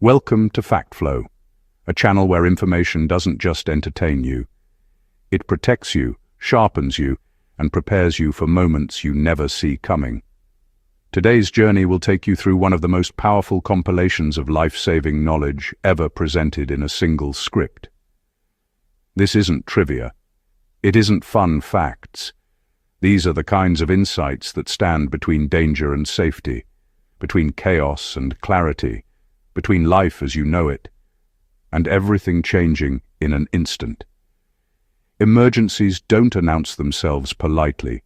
Welcome to Fact Flow, a channel where information doesn't just entertain you. It protects you, sharpens you, and prepares you for moments you never see coming. Today's journey will take you through one of the most powerful compilations of life-saving knowledge ever presented in a single script. This isn't trivia. It isn't fun facts. These are the kinds of insights that stand between danger and safety, between chaos and clarity, between life as you know it, and everything changing in an instant. Emergencies don't announce themselves politely.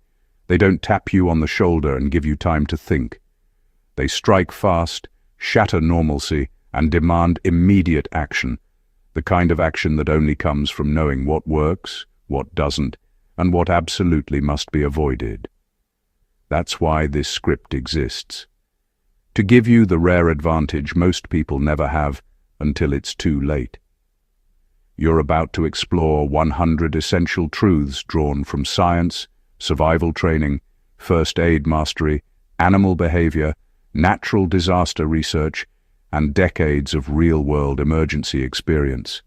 They don't tap you on the shoulder and give you time to think. They strike fast, shatter normalcy, and demand immediate action, the kind of action that only comes from knowing what works, what doesn't, and what absolutely must be avoided. That's why this script exists. To give you the rare advantage most people never have until it's too late. You're about to explore 100 essential truths drawn from science, survival training, first aid mastery, animal behavior, natural disaster research, and decades of real-world emergency experience.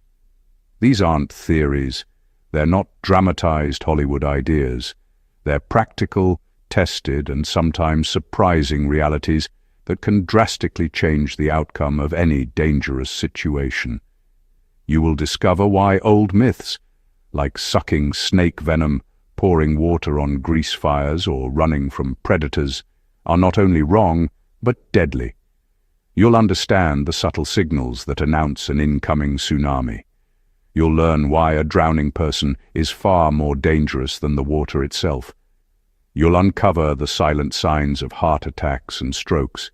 These aren't theories. They're not dramatized Hollywood ideas. They're practical, tested, and sometimes surprising realities that can drastically change the outcome of any dangerous situation. You will discover why old myths, like sucking snake venom, pouring water on grease fires, or running from predators, are not only wrong, but deadly. You'll understand the subtle signals that announce an incoming tsunami. You'll learn why a drowning person is far more dangerous than the water itself. You'll uncover the silent signs of heart attacks and strokes.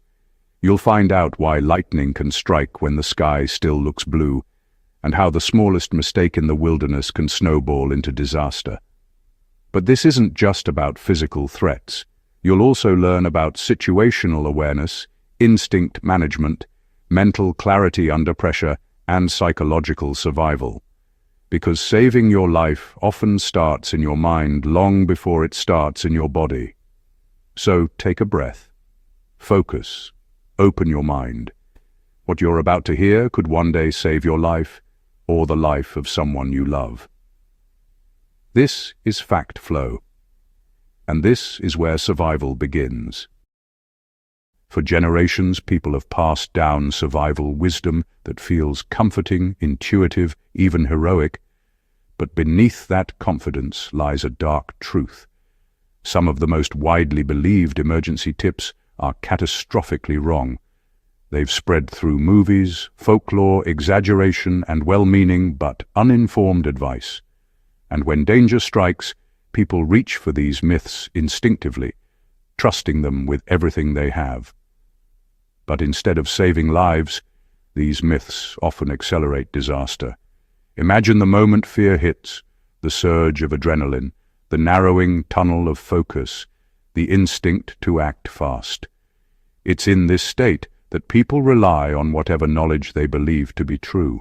You'll find out why lightning can strike when the sky still looks blue, and how the smallest mistake in the wilderness can snowball into disaster. But this isn't just about physical threats. You'll also learn about situational awareness, instinct management, mental clarity under pressure, and psychological survival. Because saving your life often starts in your mind long before it starts in your body. So take a breath. Focus. Open your mind. What you're about to hear could one day save your life, or the life of someone you love. This is Fact Flow, and this is where survival begins. For generations, people have passed down survival wisdom that feels comforting, intuitive, even heroic, but beneath that confidence lies a dark truth. Some of the most widely believed emergency tips are catastrophically wrong. They've spread through movies, folklore, exaggeration, and well-meaning but uninformed advice. And when danger strikes, people reach for these myths instinctively, trusting them with everything they have. But instead of saving lives, these myths often accelerate disaster. Imagine the moment fear hits, the surge of adrenaline, the narrowing tunnel of focus, the instinct to act fast. It's in this state that people rely on whatever knowledge they believe to be true.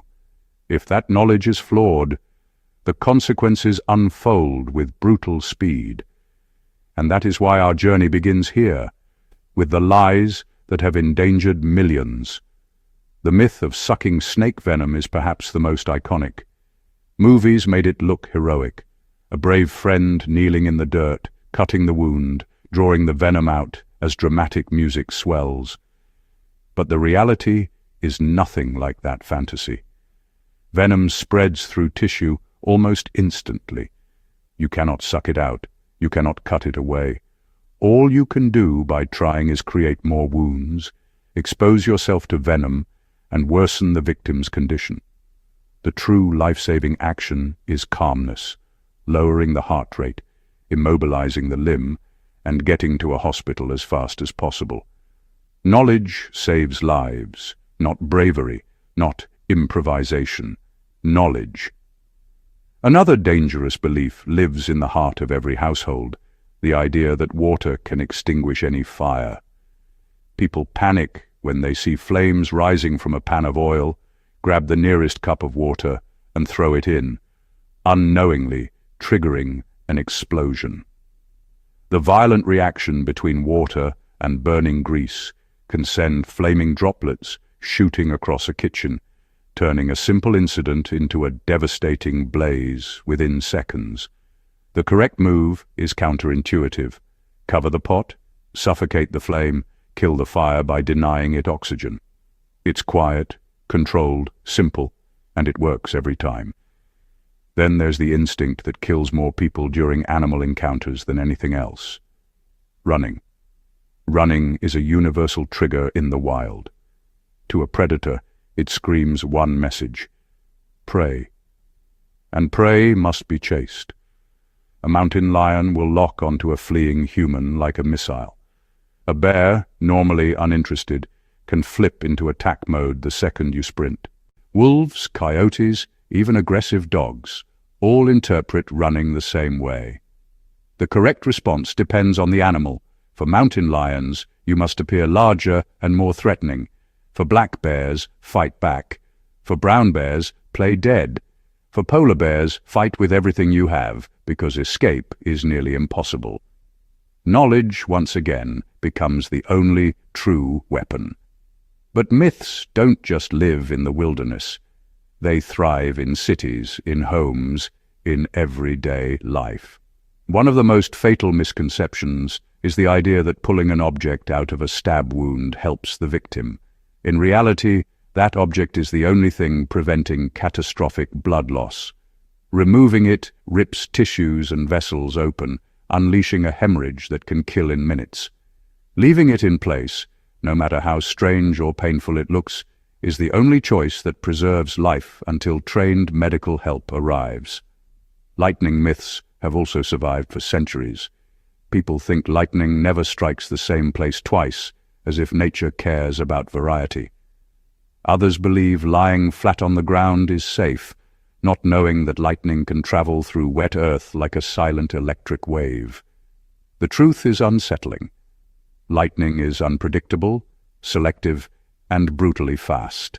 If that knowledge is flawed, the consequences unfold with brutal speed. And that is why our journey begins here, with the lies that have endangered millions. The myth of sucking snake venom is perhaps the most iconic. Movies made it look heroic. A brave friend kneeling in the dirt, cutting the wound, drawing the venom out as dramatic music swells. But the reality is nothing like that fantasy. Venom spreads through tissue almost instantly. You cannot suck it out. You cannot cut it away. All you can do by trying is create more wounds, expose yourself to venom, and worsen the victim's condition. The true life-saving action is calmness, lowering the heart rate, immobilizing the limb, and getting to a hospital as fast as possible. Knowledge saves lives, not bravery, not improvisation. Knowledge. Another dangerous belief lives in the heart of every household, the idea that water can extinguish any fire. People panic when they see flames rising from a pan of oil, grab the nearest cup of water, and throw it in, unknowingly triggering an explosion. The violent reaction between water and burning grease can send flaming droplets shooting across a kitchen, turning a simple incident into a devastating blaze within seconds. The correct move is counterintuitive. Cover the pot, suffocate the flame, kill the fire by denying it oxygen. It's quiet, controlled, simple, and it works every time. Then there's the instinct that kills more people during animal encounters than anything else. Running. Running is a universal trigger in the wild. To a predator, it screams one message: prey. And prey must be chased. A mountain lion will lock onto a fleeing human like a missile. A bear, normally uninterested, can flip into attack mode the second you sprint. Wolves, coyotes, even aggressive dogs, all interpret running the same way. The correct response depends on the animal. For mountain lions, you must appear larger and more threatening. For black bears, fight back. For brown bears, play dead. For polar bears, fight with everything you have, because escape is nearly impossible. Knowledge, once again, becomes the only true weapon. But myths don't just live in the wilderness. They thrive in cities, in homes, in everyday life. One of the most fatal misconceptions is the idea that pulling an object out of a stab wound helps the victim. In reality, that object is the only thing preventing catastrophic blood loss. Removing it rips tissues and vessels open, unleashing a hemorrhage that can kill in minutes. Leaving it in place, no matter how strange or painful it looks, is the only choice that preserves life until trained medical help arrives. Lightning myths have also survived for centuries. People think lightning never strikes the same place twice, as if nature cares about variety. Others believe lying flat on the ground is safe, not knowing that lightning can travel through wet earth like a silent electric wave. The truth is unsettling. Lightning is unpredictable, selective, and brutally fast.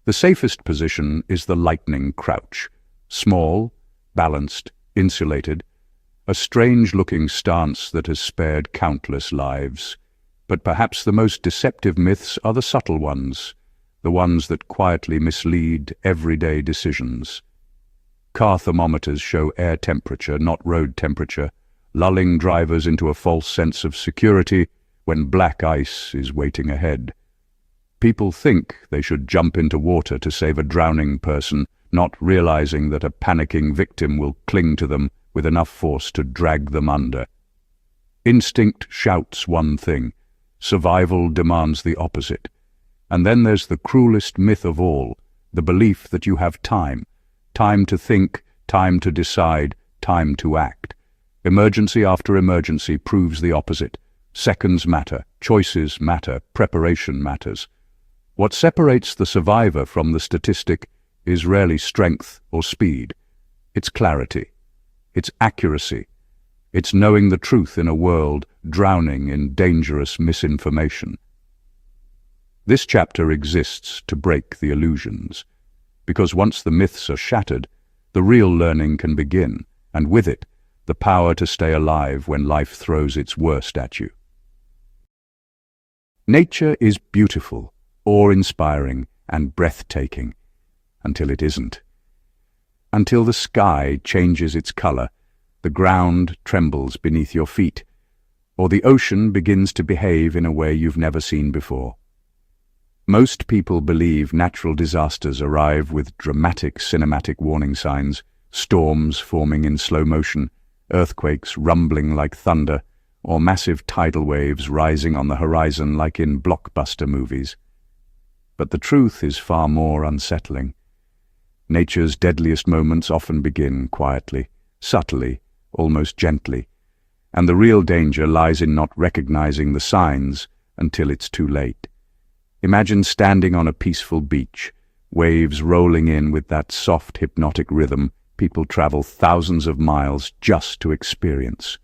The safest position is the lightning crouch. Small, balanced, insulated, a strange-looking stance that has spared countless lives. But perhaps the most deceptive myths are the subtle ones, the ones that quietly mislead everyday decisions. Car thermometers show air temperature, not road temperature, lulling drivers into a false sense of security when black ice is waiting ahead. People think they should jump into water to save a drowning person, not realizing that a panicking victim will cling to them with enough force to drag them under. Instinct shouts one thing, survival demands the opposite. And then there's the cruelest myth of all, the belief that you have time. Time to think, time to decide, time to act. Emergency after emergency proves the opposite. Seconds matter, choices matter, preparation matters. What separates the survivor from the statistic is rarely strength or speed. It's clarity. It's accuracy. It's knowing the truth in a world drowning in dangerous misinformation. This chapter exists to break the illusions, because once the myths are shattered, the real learning can begin, and with it, the power to stay alive when life throws its worst at you. Nature is beautiful, awe-inspiring, and breathtaking, until it isn't. Until the sky changes its color, the ground trembles beneath your feet, or the ocean begins to behave in a way you've never seen before. Most people believe natural disasters arrive with dramatic cinematic warning signs, storms forming in slow motion, earthquakes rumbling like thunder, or massive tidal waves rising on the horizon like in blockbuster movies. But the truth is far more unsettling. Nature's deadliest moments often begin quietly, subtly, almost gently, and the real danger lies in not recognizing the signs until it's too late. Imagine standing on a peaceful beach, waves rolling in with that soft, hypnotic rhythm people travel thousands of miles just to experience.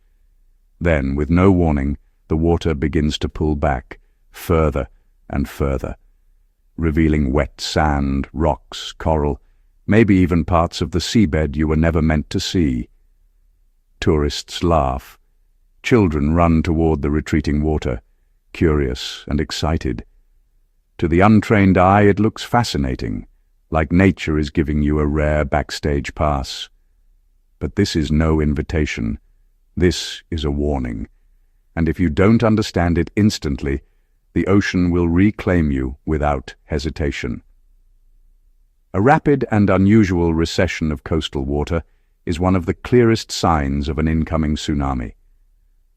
Then, with no warning, the water begins to pull back, further and further, revealing wet sand, rocks, coral, maybe even parts of the seabed you were never meant to see. Tourists laugh. Children run toward the retreating water, curious and excited. To the untrained eye, it looks fascinating, like nature is giving you a rare backstage pass. But this is no invitation. This is a warning. And if you don't understand it instantly, the ocean will reclaim you without hesitation. A rapid and unusual recession of coastal water is one of the clearest signs of an incoming tsunami.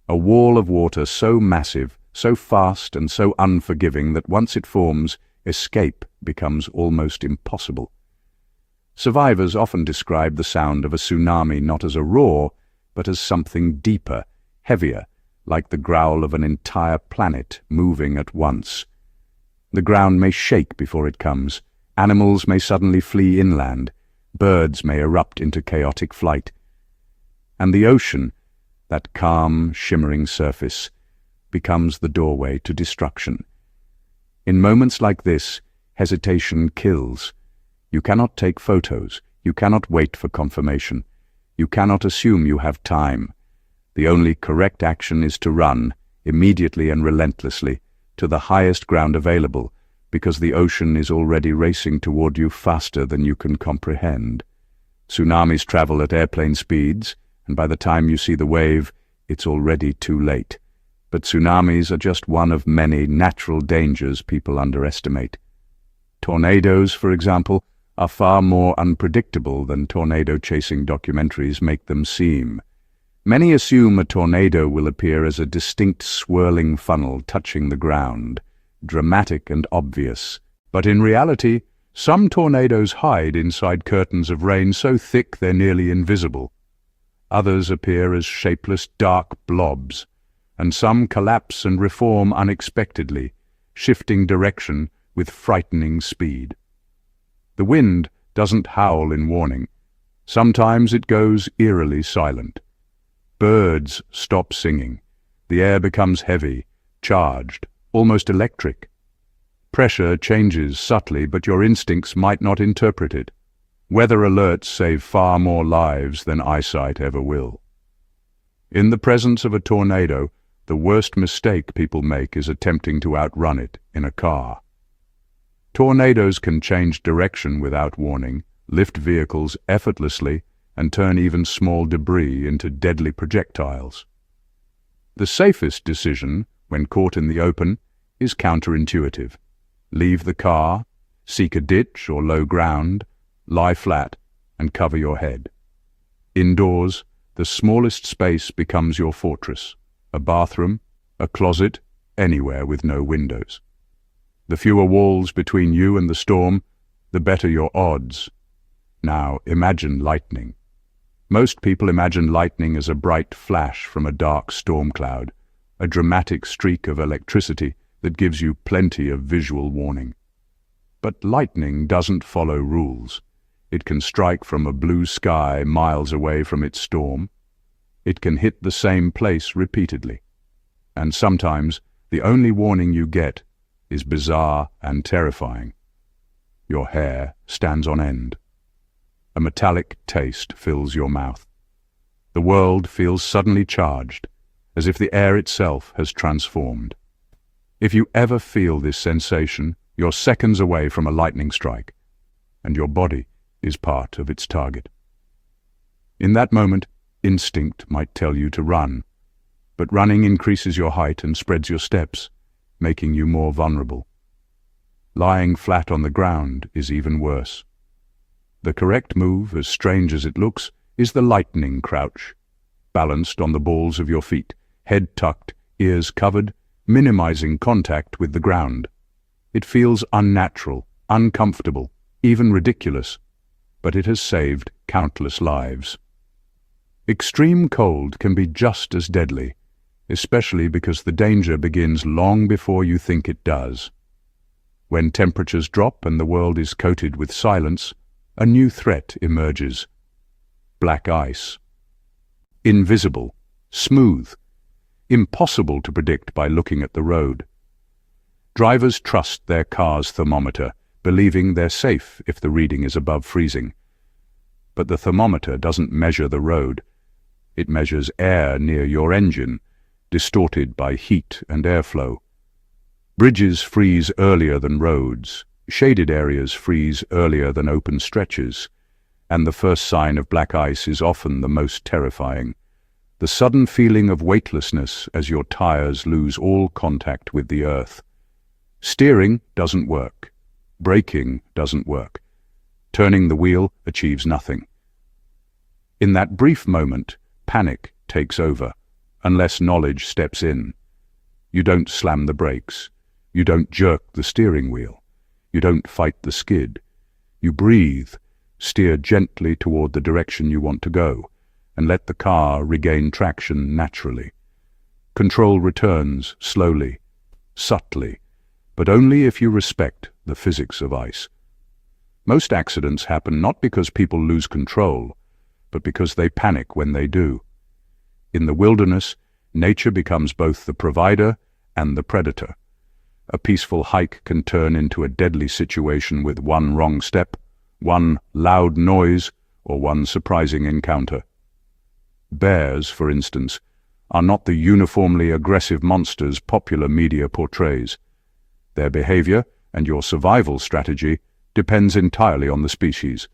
A wall of water so massive, so fast and so unforgiving that once it forms, escape becomes almost impossible. Survivors often describe the sound of a tsunami not as a roar, but as something deeper, heavier, like the growl of an entire planet moving at once. The ground may shake before it comes. Animals may suddenly flee inland. Birds may erupt into chaotic flight. And the ocean, that calm, shimmering surface, becomes the doorway to destruction. In moments like this, hesitation kills. You cannot take photos. You cannot wait for confirmation. You cannot assume you have time. The only correct action is to run, immediately and relentlessly, to the highest ground available, because the ocean is already racing toward you faster than you can comprehend. Tsunamis travel at airplane speeds, and by the time you see the wave, it's already too late. But tsunamis are just one of many natural dangers people underestimate. Tornadoes, for example, are far more unpredictable than tornado-chasing documentaries make them seem. Many assume a tornado will appear as a distinct swirling funnel touching the ground, dramatic and obvious. But in reality, some tornadoes hide inside curtains of rain so thick they're nearly invisible. Others appear as shapeless dark blobs, and some collapse and reform unexpectedly, shifting direction with frightening speed. The wind doesn't howl in warning. Sometimes it goes eerily silent. Birds stop singing. The air becomes heavy, charged, almost electric. Pressure changes subtly, but your instincts might not interpret it. Weather alerts save far more lives than eyesight ever will. In the presence of a tornado, the worst mistake people make is attempting to outrun it in a car. Tornadoes can change direction without warning, lift vehicles effortlessly, and turn even small debris into deadly projectiles. The safest decision, when caught in the open, is counterintuitive. Leave the car, seek a ditch or low ground, lie flat, and cover your head. Indoors, the smallest space becomes your fortress. A bathroom, a closet, anywhere with no windows. The fewer walls between you and the storm, the better your odds. Now imagine lightning. Most people imagine lightning as a bright flash from a dark storm cloud, a dramatic streak of electricity that gives you plenty of visual warning. But lightning doesn't follow rules. It can strike from a blue sky miles away from its storm. It can hit the same place repeatedly. And sometimes the only warning you get is bizarre and terrifying. Your hair stands on end. A metallic taste fills your mouth. The world feels suddenly charged, as if the air itself has transformed. If you ever feel this sensation, you're seconds away from a lightning strike, and your body is part of its target. In that moment, instinct might tell you to run, but running increases your height and spreads your steps, making you more vulnerable. Lying flat on the ground is even worse. The correct move, as strange as it looks, is the lightning crouch, balanced on the balls of your feet, head tucked, ears covered, minimizing contact with the ground. It feels unnatural, uncomfortable, even ridiculous, but it has saved countless lives. Extreme cold can be just as deadly, especially because the danger begins long before you think it does. When temperatures drop and the world is coated with silence, a new threat emerges. Black ice. Invisible, smooth, impossible to predict by looking at the road. Drivers trust their car's thermometer, believing they're safe if the reading is above freezing. But the thermometer doesn't measure the road. It measures air near your engine, distorted by heat and airflow. Bridges freeze earlier than roads, shaded areas freeze earlier than open stretches, and the first sign of black ice is often the most terrifying. The sudden feeling of weightlessness as your tires lose all contact with the earth. Steering doesn't work. Braking doesn't work. Turning the wheel achieves nothing. In that brief moment, panic takes over, unless knowledge steps in. You don't slam the brakes. You don't jerk the steering wheel. You don't fight the skid. You breathe, steer gently toward the direction you want to go, and let the car regain traction naturally. Control returns slowly, subtly, but only if you respect the physics of ice. Most accidents happen not because people lose control, but because they panic when they do. In the wilderness, nature becomes both the provider and the predator. A peaceful hike can turn into a deadly situation with one wrong step, one loud noise, or one surprising encounter. Bears, for instance, are not the uniformly aggressive monsters popular media portrays. Their behavior and your survival strategy depends entirely on the species.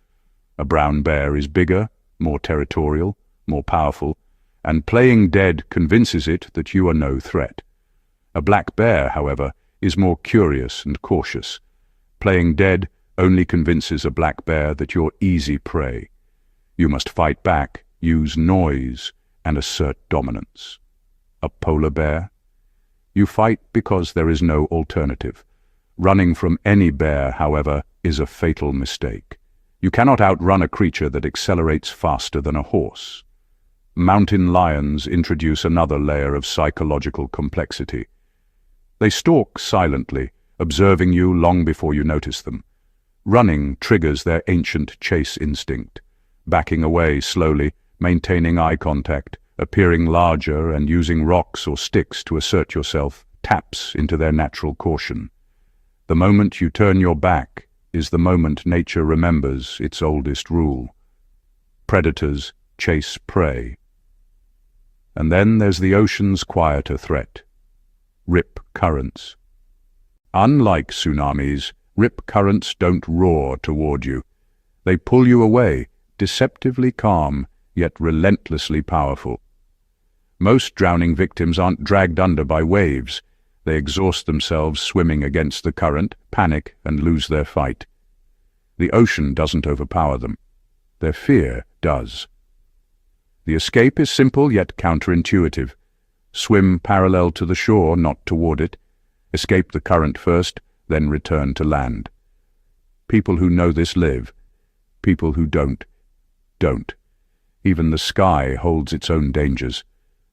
A brown bear is bigger, more territorial, more powerful, and playing dead convinces it that you are no threat. A black bear, however, is more curious and cautious. Playing dead only convinces a black bear that you're easy prey. You must fight back, use noise, and assert dominance. A polar bear? You fight because there is no alternative. Running from any bear, however, is a fatal mistake. You cannot outrun a creature that accelerates faster than a horse. Mountain lions introduce another layer of psychological complexity. They stalk silently, observing you long before you notice them. Running triggers their ancient chase instinct. Backing away slowly, maintaining eye contact, appearing larger and using rocks or sticks to assert yourself taps into their natural caution. The moment you turn your back is the moment nature remembers its oldest rule. Predators chase prey. And then there's the ocean's quieter threat. Rip currents. Unlike tsunamis, rip currents don't roar toward you. They pull you away, deceptively calm, yet relentlessly powerful. Most drowning victims aren't dragged under by waves. They exhaust themselves swimming against the current, panic, and lose their fight. The ocean doesn't overpower them. Their fear does. The escape is simple yet counterintuitive. Swim parallel to the shore, not toward it. Escape the current first, then return to land. People who know this live. People who don't. Even the sky holds its own dangers.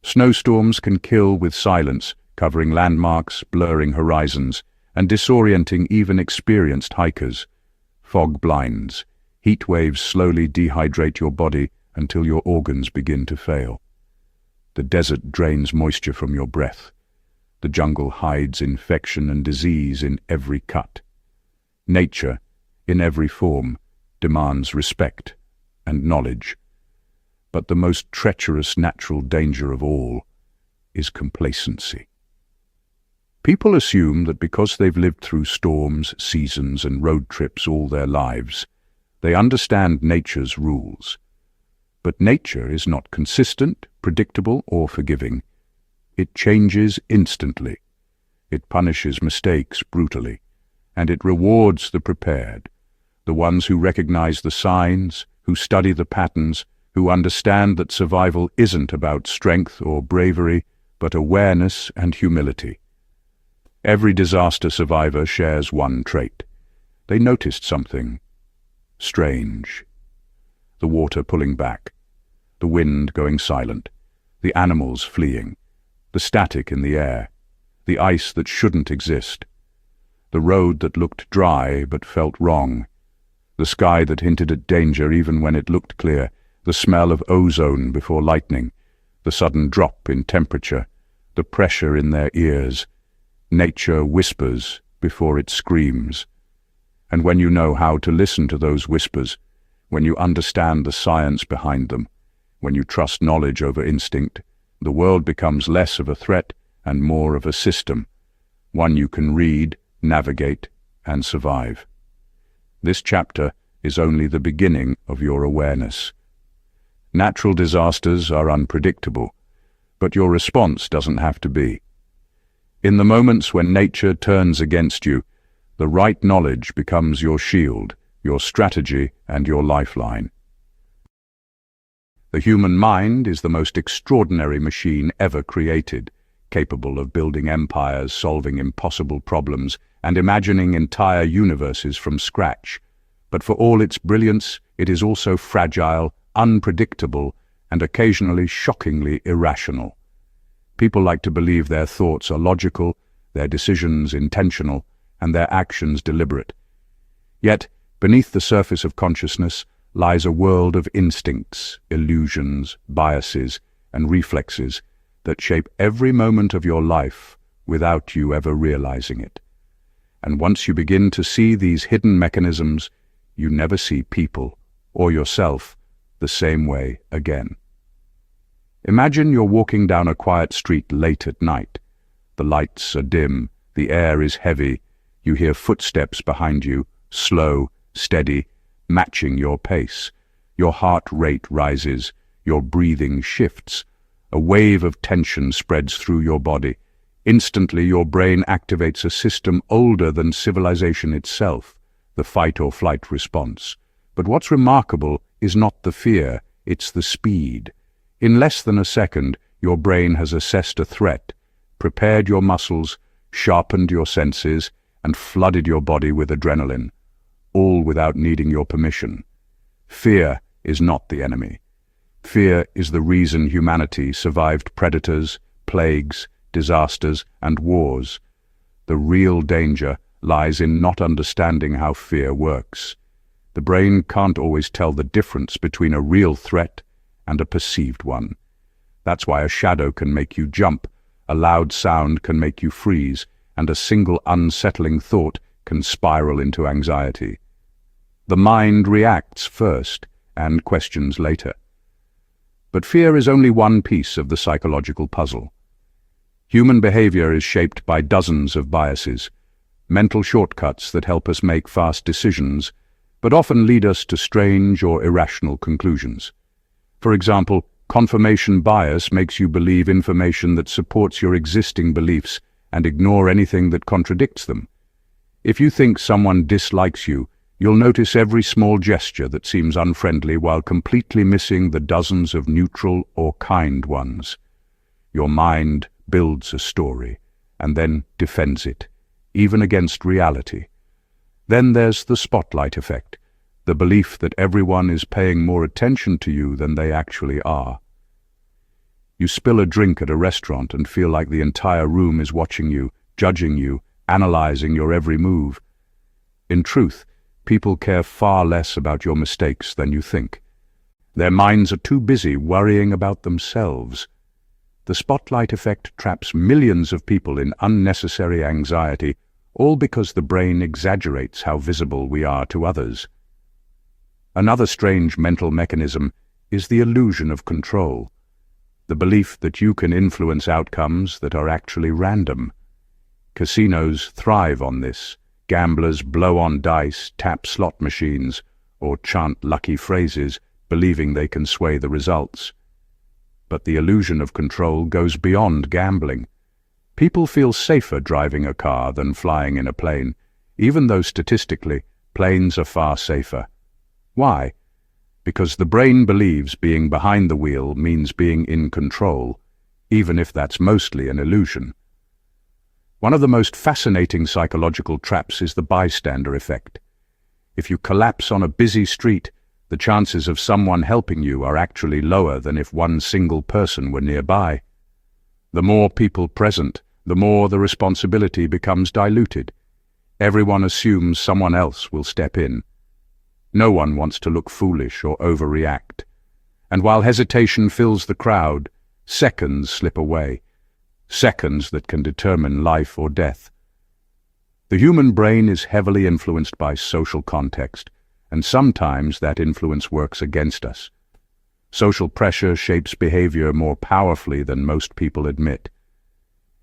Snowstorms can kill with silence, covering landmarks, blurring horizons, and disorienting even experienced hikers. Fog blinds. Heat waves slowly dehydrate your body until your organs begin to fail. The desert drains moisture from your breath. The jungle hides infection and disease in every cut. Nature, in every form, demands respect and knowledge. But the most treacherous natural danger of all is complacency. People assume that because they've lived through storms, seasons, and road trips all their lives, they understand nature's rules. But nature is not consistent, predictable, or forgiving. It changes instantly. It punishes mistakes brutally, and it rewards the prepared, the ones who recognize the signs, who study the patterns, who understand that survival isn't about strength or bravery, but awareness and humility. Every disaster survivor shares one trait. They noticed something strange. The water pulling back, the wind going silent, the animals fleeing, the static in the air, the ice that shouldn't exist, the road that looked dry but felt wrong, the sky that hinted at danger even when it looked clear, the smell of ozone before lightning, the sudden drop in temperature, the pressure in their ears. Nature whispers before it screams. And when you know how to listen to those whispers, when you understand the science behind them, when you trust knowledge over instinct, the world becomes less of a threat and more of a system, one you can read, navigate, and survive. This chapter is only the beginning of your awareness. Natural disasters are unpredictable, but your response doesn't have to be. In the moments when nature turns against you, the right knowledge becomes your shield, your strategy, and your lifeline. The human mind is the most extraordinary machine ever created, capable of building empires, solving impossible problems, and imagining entire universes from scratch. But for all its brilliance, it is also fragile, unpredictable, and occasionally shockingly irrational. People like to believe their thoughts are logical, their decisions intentional, and their actions deliberate. Yet, beneath the surface of consciousness lies a world of instincts, illusions, biases, and reflexes that shape every moment of your life without you ever realizing it. And once you begin to see these hidden mechanisms, you never see people, or yourself, the same way again. Imagine you're walking down a quiet street late at night. The lights are dim, the air is heavy, you hear footsteps behind you, slow, steady, matching your pace. Your heart rate rises, your breathing shifts. A wave of tension spreads through your body. Instantly your brain activates a system older than civilization itself, the fight-or-flight response. But what's remarkable is not the fear, it's the speed. In less than a second, your brain has assessed a threat, prepared your muscles, sharpened your senses, and flooded your body with adrenaline, all without needing your permission. Fear is not the enemy. Fear is the reason humanity survived predators, plagues, disasters, and wars. The real danger lies in not understanding how fear works. The brain can't always tell the difference between a real threat and a perceived one. That's why a shadow can make you jump, a loud sound can make you freeze, and a single unsettling thought can spiral into anxiety. The mind reacts first and questions later. But fear is only one piece of the psychological puzzle. Human behavior is shaped by dozens of biases, mental shortcuts that help us make fast decisions, but often lead us to strange or irrational conclusions. For example, confirmation bias makes you believe information that supports your existing beliefs and ignore anything that contradicts them. If you think someone dislikes you, you'll notice every small gesture that seems unfriendly while completely missing the dozens of neutral or kind ones. Your mind builds a story and then defends it, even against reality. Then there's the spotlight effect, the belief that everyone is paying more attention to you than they actually are. You spill a drink at a restaurant and feel like the entire room is watching you, judging you, analyzing your every move. In truth, people care far less about your mistakes than you think. Their minds are too busy worrying about themselves. The spotlight effect traps millions of people in unnecessary anxiety, all because the brain exaggerates how visible we are to others. Another strange mental mechanism is the illusion of control, the belief that you can influence outcomes that are actually random. Casinos thrive on this. Gamblers blow on dice, tap slot machines, or chant lucky phrases, believing they can sway the results. But the illusion of control goes beyond gambling. People feel safer driving a car than flying in a plane, even though statistically, planes are far safer. Why? Because the brain believes being behind the wheel means being in control, even if that's mostly an illusion. One of the most fascinating psychological traps is the bystander effect. If you collapse on a busy street, the chances of someone helping you are actually lower than if one single person were nearby. The more people present, the more the responsibility becomes diluted. Everyone assumes someone else will step in. No one wants to look foolish or overreact. And while hesitation fills the crowd, seconds slip away. Seconds that can determine life or death. The human brain is heavily influenced by social context, and sometimes that influence works against us. Social pressure shapes behavior more powerfully than most people admit.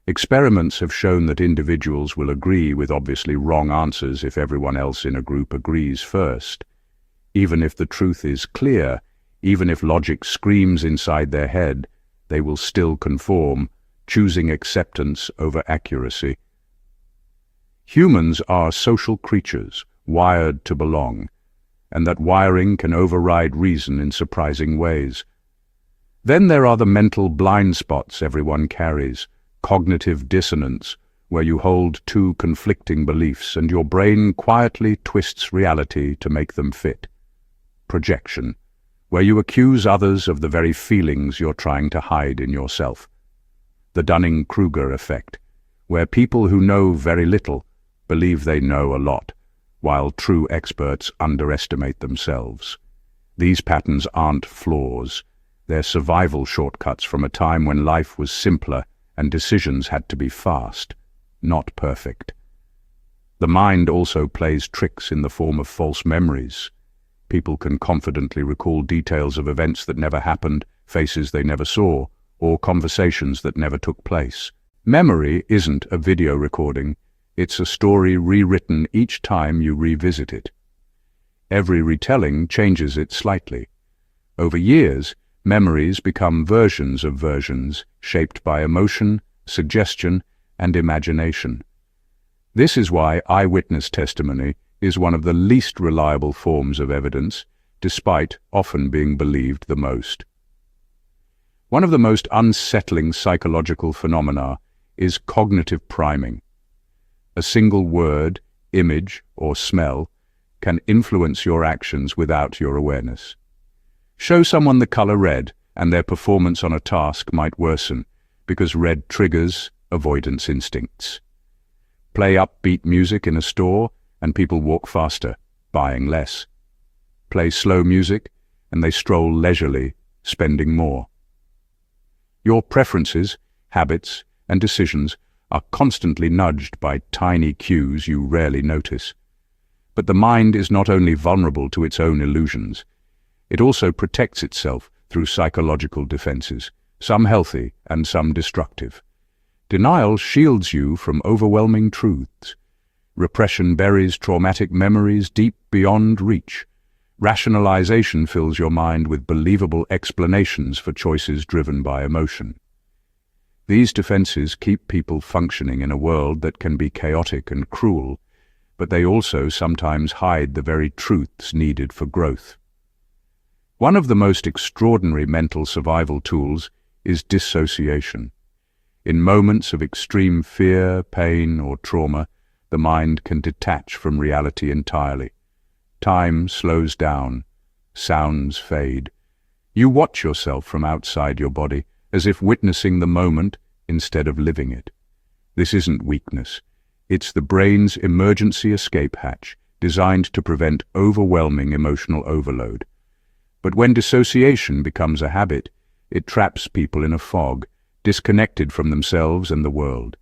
Experiments have shown that individuals will agree with obviously wrong answers if everyone else in a group agrees first. Even if the truth is clear, even if logic screams inside their head, they will still conform, choosing acceptance over accuracy. Humans are social creatures, wired to belong, and that wiring can override reason in surprising ways. Then there are the mental blind spots everyone carries, cognitive dissonance, where you hold two conflicting beliefs and your brain quietly twists reality to make them fit. Projection, where you accuse others of the very feelings you're trying to hide in yourself. The Dunning-Kruger effect, where people who know very little believe they know a lot, while true experts underestimate themselves. These patterns aren't flaws. They're survival shortcuts from a time when life was simpler and decisions had to be fast, not perfect. The mind also plays tricks in the form of false memories. People can confidently recall details of events that never happened, faces they never saw, or conversations that never took place. Memory isn't a video recording. It's a story rewritten each time you revisit it. Every retelling changes it slightly. Over years, memories become versions of versions, shaped by emotion, suggestion, and imagination. This is why eyewitness testimony is one of the least reliable forms of evidence, despite often being believed the most. One of the most unsettling psychological phenomena is cognitive priming. A single word, image, or smell can influence your actions without your awareness. Show someone the color red, and their performance on a task might worsen, because red triggers avoidance instincts. Play upbeat music in a store, and people walk faster, buying less. Play slow music, and they stroll leisurely, spending more. Your preferences, habits, and decisions are constantly nudged by tiny cues you rarely notice. But the mind is not only vulnerable to its own illusions, it also protects itself through psychological defenses, some healthy and some destructive. Denial shields you from overwhelming truths. Repression buries traumatic memories deep beyond reach. Rationalization fills your mind with believable explanations for choices driven by emotion. These defenses keep people functioning in a world that can be chaotic and cruel, but they also sometimes hide the very truths needed for growth. One of the most extraordinary mental survival tools is dissociation. In moments of extreme fear, pain, or trauma, the mind can detach from reality entirely. Time slows down, sounds fade. You watch yourself from outside your body, as if witnessing the moment instead of living it. This isn't weakness. It's the brain's emergency escape hatch, designed to prevent overwhelming emotional overload. But when dissociation becomes a habit, it traps people in a fog, disconnected from themselves and the world.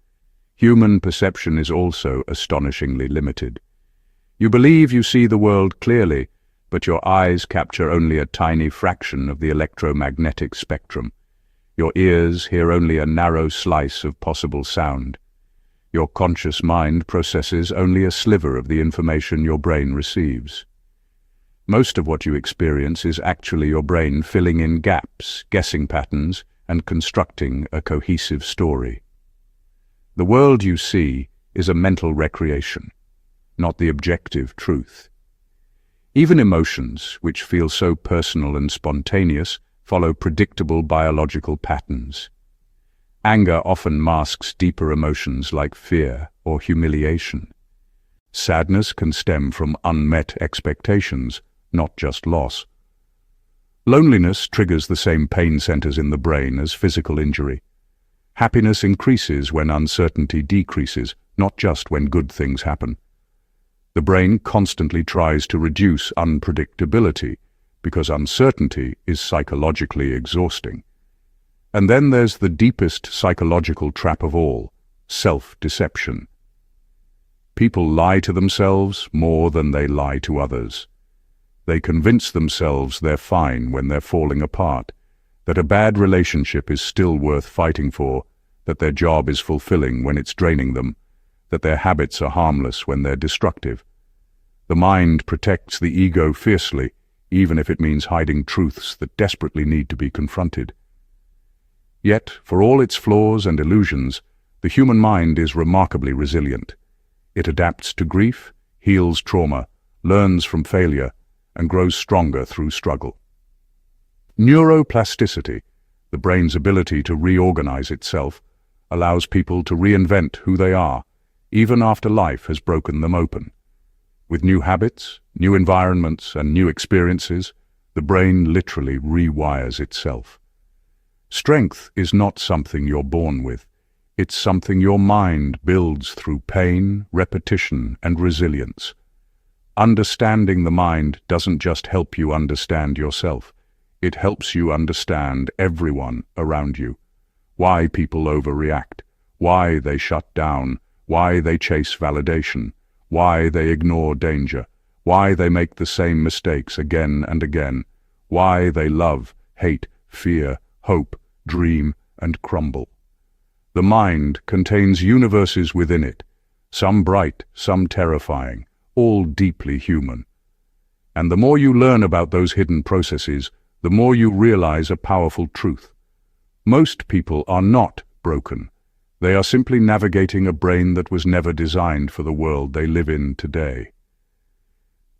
Human perception is also astonishingly limited. You believe you see the world clearly, but your eyes capture only a tiny fraction of the electromagnetic spectrum. Your ears hear only a narrow slice of possible sound. Your conscious mind processes only a sliver of the information your brain receives. Most of what you experience is actually your brain filling in gaps, guessing patterns, and constructing a cohesive story. The world you see is a mental recreation, not the objective truth. Even emotions, which feel so personal and spontaneous, follow predictable biological patterns. Anger often masks deeper emotions like fear or humiliation. Sadness can stem from unmet expectations, not just loss. Loneliness triggers the same pain centers in the brain as physical injury. Happiness increases when uncertainty decreases, not just when good things happen. The brain constantly tries to reduce unpredictability because uncertainty is psychologically exhausting. And then there's the deepest psychological trap of all, self-deception. People lie to themselves more than they lie to others. They convince themselves they're fine when they're falling apart, that a bad relationship is still worth fighting for that their job is fulfilling when it's draining them, that their habits are harmless when they're destructive. The mind protects the ego fiercely, even if it means hiding truths that desperately need to be confronted. Yet, for all its flaws and illusions, the human mind is remarkably resilient. It adapts to grief, heals trauma, learns from failure, and grows stronger through struggle. Neuroplasticity, the brain's ability to reorganize itself, allows people to reinvent who they are, even after life has broken them open. With new habits, new environments, and new experiences, the brain literally rewires itself. Strength is not something you're born with. It's something your mind builds through pain, repetition, and resilience. Understanding the mind doesn't just help you understand yourself. It helps you understand everyone around you. Why people overreact, why they shut down, why they chase validation, why they ignore danger, why they make the same mistakes again and again, why they love, hate, fear, hope, dream, and crumble. The mind contains universes within it, some bright, some terrifying, all deeply human. And the more you learn about those hidden processes, the more you realize a powerful truth. Most people are not broken. They are simply navigating a brain that was never designed for the world they live in today.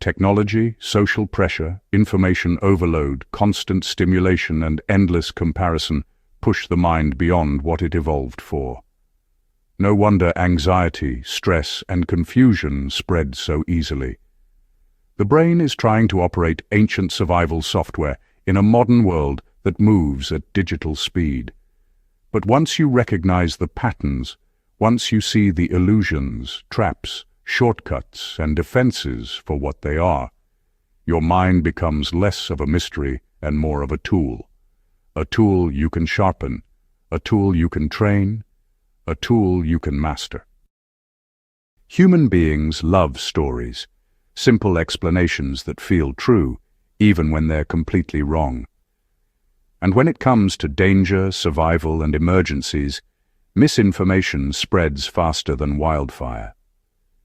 Technology, social pressure, information overload, constant stimulation, and endless comparison push the mind beyond what it evolved for. No wonder anxiety, stress, and confusion spread so easily. The brain is trying to operate ancient survival software in a modern world that moves at digital speed. But once you recognize the patterns, once you see the illusions, traps, shortcuts, and defenses for what they are, your mind becomes less of a mystery and more of a tool. A tool you can sharpen, a tool you can train, a tool you can master. Human beings love stories, simple explanations that feel true, even when they're completely wrong. And when it comes to danger, survival, and emergencies, misinformation spreads faster than wildfire.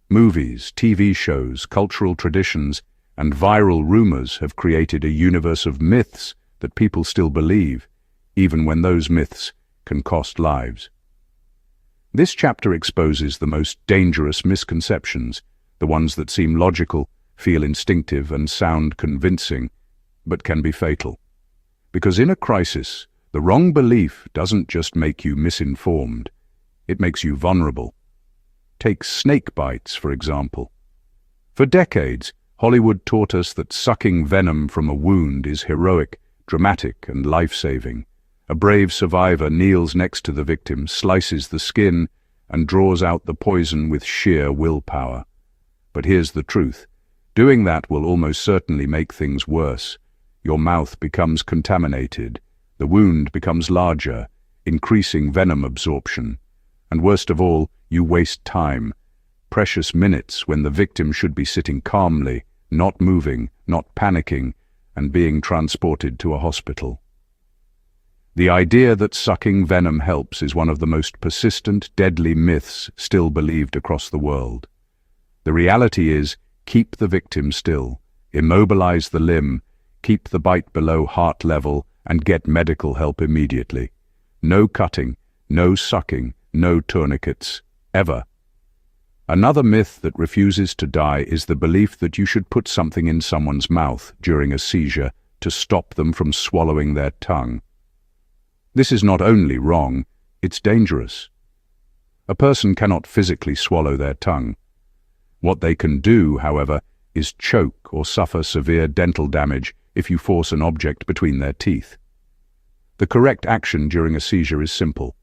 Movies, TV shows, cultural traditions, and viral rumors have created a universe of myths that people still believe, even when those myths can cost lives. This chapter exposes the most dangerous misconceptions, the ones that seem logical, feel instinctive, and sound convincing, but can be fatal. Because in a crisis, the wrong belief doesn't just make you misinformed, it makes you vulnerable. Take snake bites, for example. For decades, Hollywood taught us that sucking venom from a wound is heroic, dramatic, and life-saving. A brave survivor kneels next to the victim, slices the skin, and draws out the poison with sheer willpower. But here's the truth. Doing that will almost certainly make things worse. Your mouth becomes contaminated, the wound becomes larger, increasing venom absorption. And worst of all, you waste time, precious minutes when the victim should be sitting calmly, not moving, not panicking, and being transported to a hospital. The idea that sucking venom helps is one of the most persistent, deadly myths still believed across the world. The reality is, keep the victim still, immobilize the limb, keep the bite below heart level, and get medical help immediately. No cutting, no sucking, no tourniquets, ever. Another myth that refuses to die is the belief that you should put something in someone's mouth during a seizure to stop them from swallowing their tongue. This is not only wrong, it's dangerous. A person cannot physically swallow their tongue. What they can do, however, is choke or suffer severe dental damage if you force an object between their teeth. The correct action during a seizure is simple.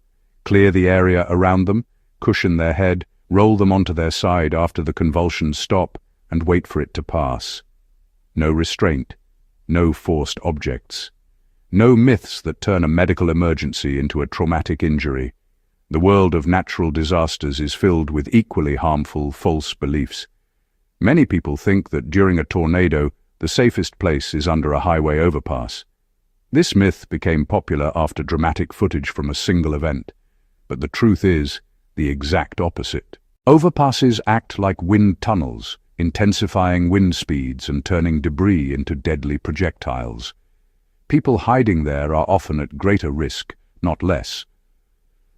Clear the area around them, cushion their head, roll them onto their side after the convulsions stop, and wait for it to pass. No restraint, no forced objects. No myths that turn a medical emergency into a traumatic injury. The world of natural disasters is filled with equally harmful false beliefs. Many people think that during a tornado, the safest place is under a highway overpass. This myth became popular after dramatic footage from a single event. But the truth is the exact opposite. Overpasses act like wind tunnels, intensifying wind speeds and turning debris into deadly projectiles. People hiding there are often at greater risk, not less.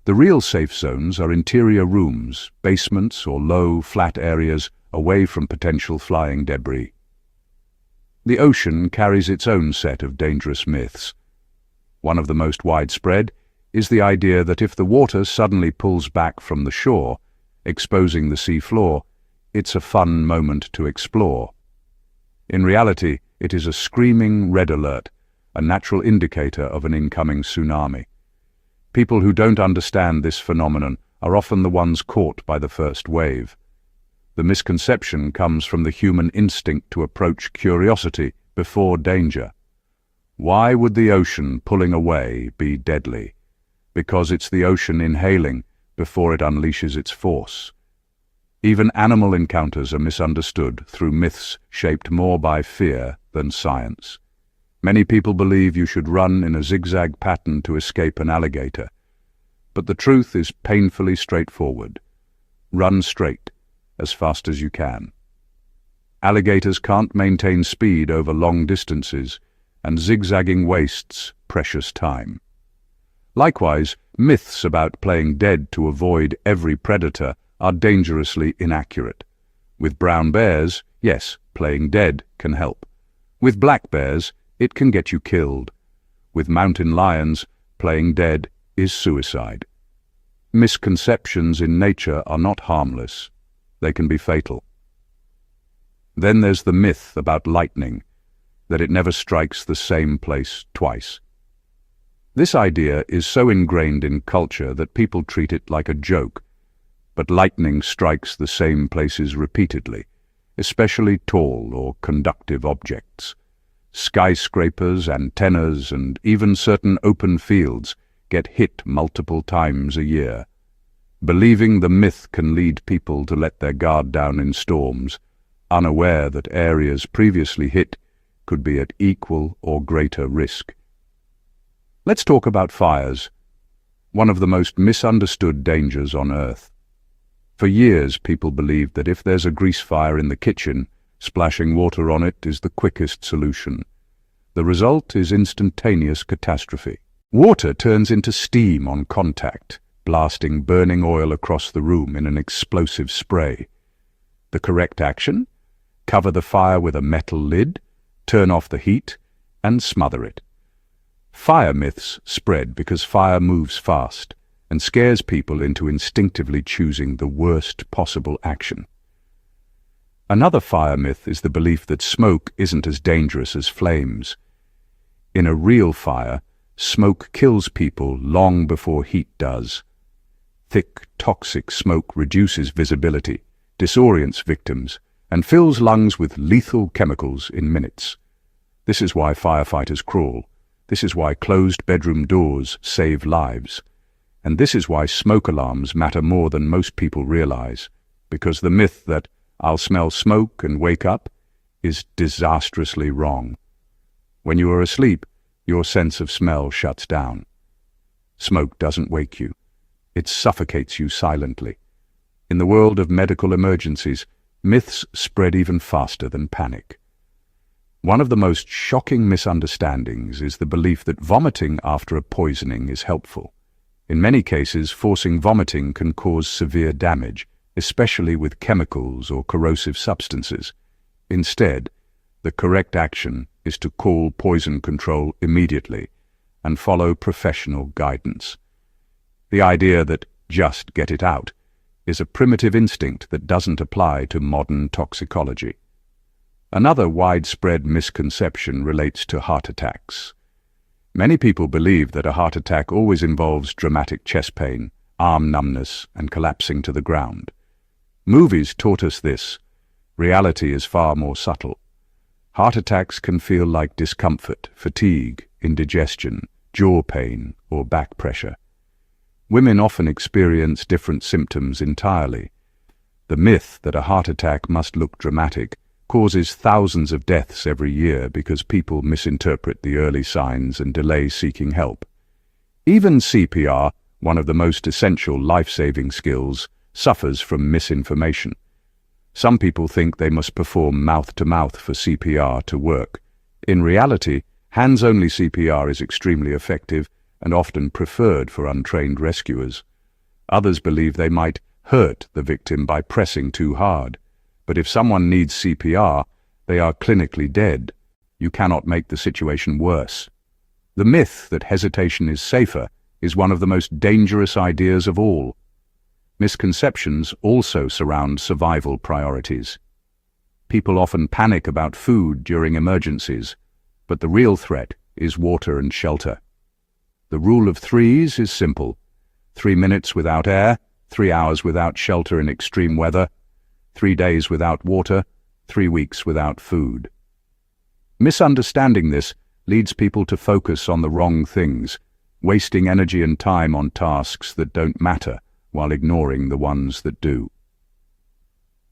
The real safe zones are interior rooms, basements, or low, flat areas away from potential flying debris. The ocean carries its own set of dangerous myths. One of the most widespread is the idea that if the water suddenly pulls back from the shore, exposing the sea floor, it's a fun moment to explore. In reality, it is a screaming red alert, a natural indicator of an incoming tsunami. People who don't understand this phenomenon are often the ones caught by the first wave. The misconception comes from the human instinct to approach curiosity before danger. Why would the ocean pulling away be deadly? Because it's the ocean inhaling before it unleashes its force. Even animal encounters are misunderstood through myths shaped more by fear than science. Many people believe you should run in a zigzag pattern to escape an alligator. But the truth is painfully straightforward. Run straight, as fast as you can. Alligators can't maintain speed over long distances, and zigzagging wastes precious time. Likewise, myths about playing dead to avoid every predator are dangerously inaccurate. With brown bears, yes, playing dead can help. With black bears, it can get you killed. With mountain lions, playing dead is suicide. Misconceptions in nature are not harmless. They can be fatal. Then there's the myth about lightning, that it never strikes the same place twice. This idea is so ingrained in culture that people treat it like a joke. But lightning strikes the same places repeatedly, especially tall or conductive objects. Skyscrapers, antennas, and even certain open fields get hit multiple times a year. Believing the myth can lead people to let their guard down in storms, unaware that areas previously hit could be at equal or greater risk. Let's talk about fires, one of the most misunderstood dangers on Earth. For years, people believed that if there's a grease fire in the kitchen, splashing water on it is the quickest solution. The result is instantaneous catastrophe. Water turns into steam on contact, blasting burning oil across the room in an explosive spray. The correct action? Cover the fire with a metal lid, turn off the heat, and smother it. Fire myths spread because fire moves fast and scares people into instinctively choosing the worst possible action. Another fire myth is the belief that smoke isn't as dangerous as flames. In a real fire, smoke kills people long before heat does. Thick, toxic smoke reduces visibility, disorients victims, and fills lungs with lethal chemicals in minutes. This is why firefighters crawl. This is why closed bedroom doors save lives. And this is why smoke alarms matter more than most people realize, because the myth that "I'll smell smoke and wake up" is disastrously wrong. When you are asleep, your sense of smell shuts down. Smoke doesn't wake you. It suffocates you silently. In the world of medical emergencies, myths spread even faster than panic. One of the most shocking misunderstandings is the belief that vomiting after a poisoning is helpful. In many cases, forcing vomiting can cause severe damage, especially with chemicals or corrosive substances. Instead, the correct action is to call poison control immediately and follow professional guidance. The idea that "just get it out" is a primitive instinct that doesn't apply to modern toxicology. Another widespread misconception relates to heart attacks. Many people believe that a heart attack always involves dramatic chest pain, arm numbness, and collapsing to the ground. Movies taught us this. Reality is far more subtle. Heart attacks can feel like discomfort, fatigue, indigestion, jaw pain, or back pressure. Women often experience different symptoms entirely. The myth that a heart attack must look dramatic causes thousands of deaths every year because people misinterpret the early signs and delay seeking help. Even CPR, one of the most essential life-saving skills, suffers from misinformation. Some people think they must perform mouth-to-mouth for CPR to work. In reality, hands-only CPR is extremely effective and often preferred for untrained rescuers. Others believe they might hurt the victim by pressing too hard. But if someone needs CPR, they are clinically dead. You cannot make the situation worse. The myth that hesitation is safer is one of the most dangerous ideas of all. Misconceptions also surround survival priorities. People often panic about food during emergencies, but the real threat is water and shelter. The rule of threes is simple: 3 minutes without air, 3 hours without shelter in extreme weather, 3 days without water, 3 weeks without food. Misunderstanding this leads people to focus on the wrong things, wasting energy and time on tasks that don't matter while ignoring the ones that do.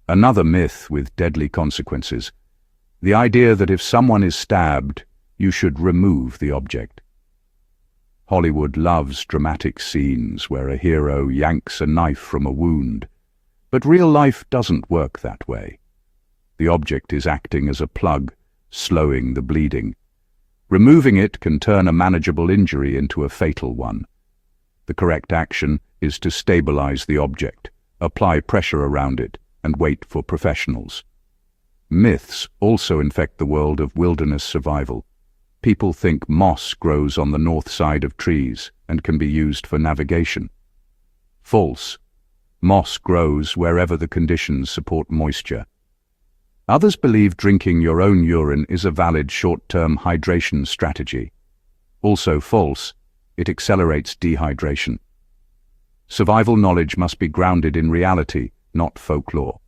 Another myth with deadly consequences: the idea that if someone is stabbed, you should remove the object. Hollywood loves dramatic scenes where a hero yanks a knife from a wound, but real life doesn't work that way. The object is acting as a plug, slowing the bleeding. Removing it can turn a manageable injury into a fatal one. The correct action is to stabilize the object, apply pressure around it, and wait for professionals. Myths also infect the world of wilderness survival. People think moss grows on the north side of trees and can be used for navigation. False. Moss grows wherever the conditions support moisture. Others believe drinking your own urine is a valid short-term hydration strategy. Also false. It accelerates dehydration. Survival knowledge must be grounded in reality, not folklore.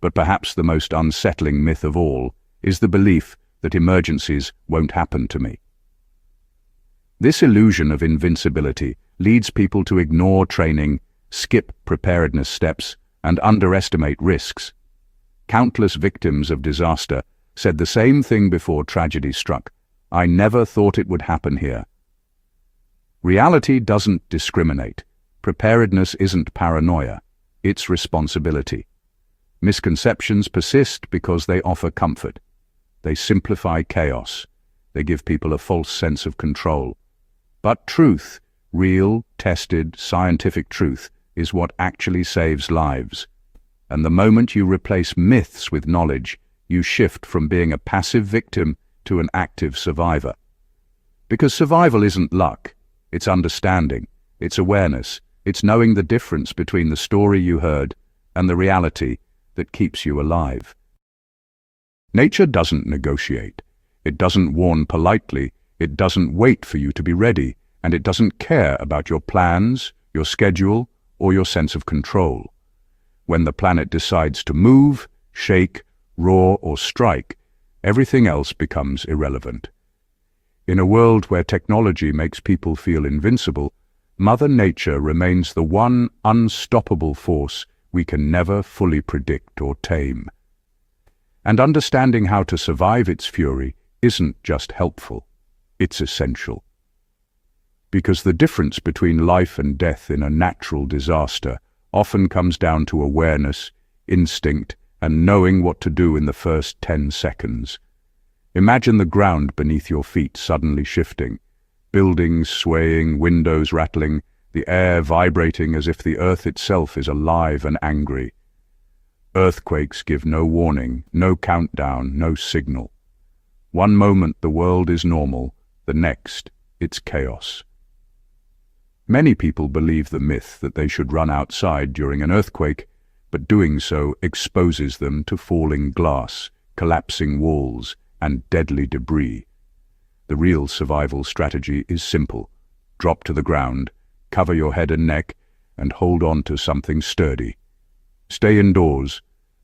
But perhaps the most unsettling myth of all is the belief that emergencies won't happen to me. This illusion of invincibility leads people to ignore training, skip preparedness steps, and underestimate risks. Countless victims of disaster said the same thing before tragedy struck: "I never thought it would happen here." Reality doesn't discriminate. Preparedness isn't paranoia, it's responsibility. Misconceptions persist because they offer comfort. They simplify chaos. They give people a false sense of control. But truth, real, tested, scientific truth, is what actually saves lives. And the moment you replace myths with knowledge, you shift from being a passive victim to an active survivor. Because survival isn't luck, it's understanding, it's awareness, it's knowing the difference between the story you heard and the reality that keeps you alive. Nature doesn't negotiate. It doesn't warn politely. It doesn't wait for you to be ready. And it doesn't care about your plans, your schedule, or your sense of control. When the planet decides to move, shake, roar, or strike, everything else becomes irrelevant. In a world where technology makes people feel invincible, Mother Nature remains the one unstoppable force we can never fully predict or tame. And understanding how to survive its fury isn't just helpful, it's essential. Because the difference between life and death in a natural disaster often comes down to awareness, instinct, and knowing what to do in the first 10 seconds. Imagine the ground beneath your feet suddenly shifting, buildings swaying, windows rattling, the air vibrating as if the earth itself is alive and angry. Earthquakes give no warning, no countdown, no signal. One moment the world is normal, the next it's chaos. Many people believe the myth that they should run outside during an earthquake, but doing so exposes them to falling glass, collapsing walls, and deadly debris. The real survival strategy is simple. Drop to the ground, cover your head and neck, and hold on to something sturdy. Stay indoors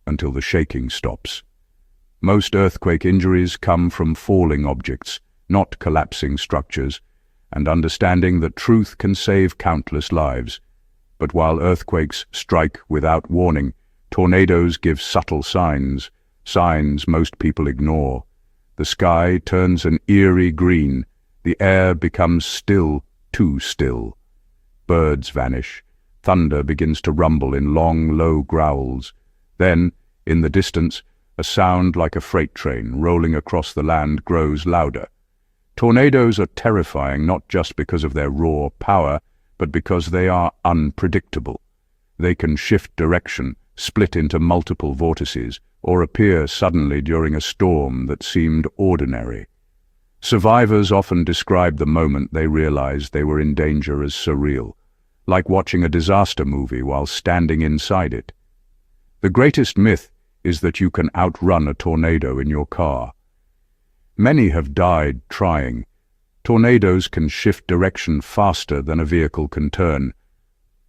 until the shaking stops. Most earthquake injuries come from falling objects, not collapsing structures, and understanding that truth can save countless lives. But while earthquakes strike without warning, tornadoes give subtle signs most people ignore. The sky turns an eerie green, the air becomes still, too still. Birds vanish. Thunder begins to rumble in long, low growls. Then, in the distance, a sound like a freight train rolling across the land grows louder. Tornadoes are terrifying not just because of their raw power, but because they are unpredictable. They can shift direction, split into multiple vortices, or appear suddenly during a storm that seemed ordinary. Survivors often describe the moment they realized they were in danger as surreal, like watching a disaster movie while standing inside it. The greatest myth is that you can outrun a tornado in your car. Many have died trying. Tornadoes can shift direction faster than a vehicle can turn.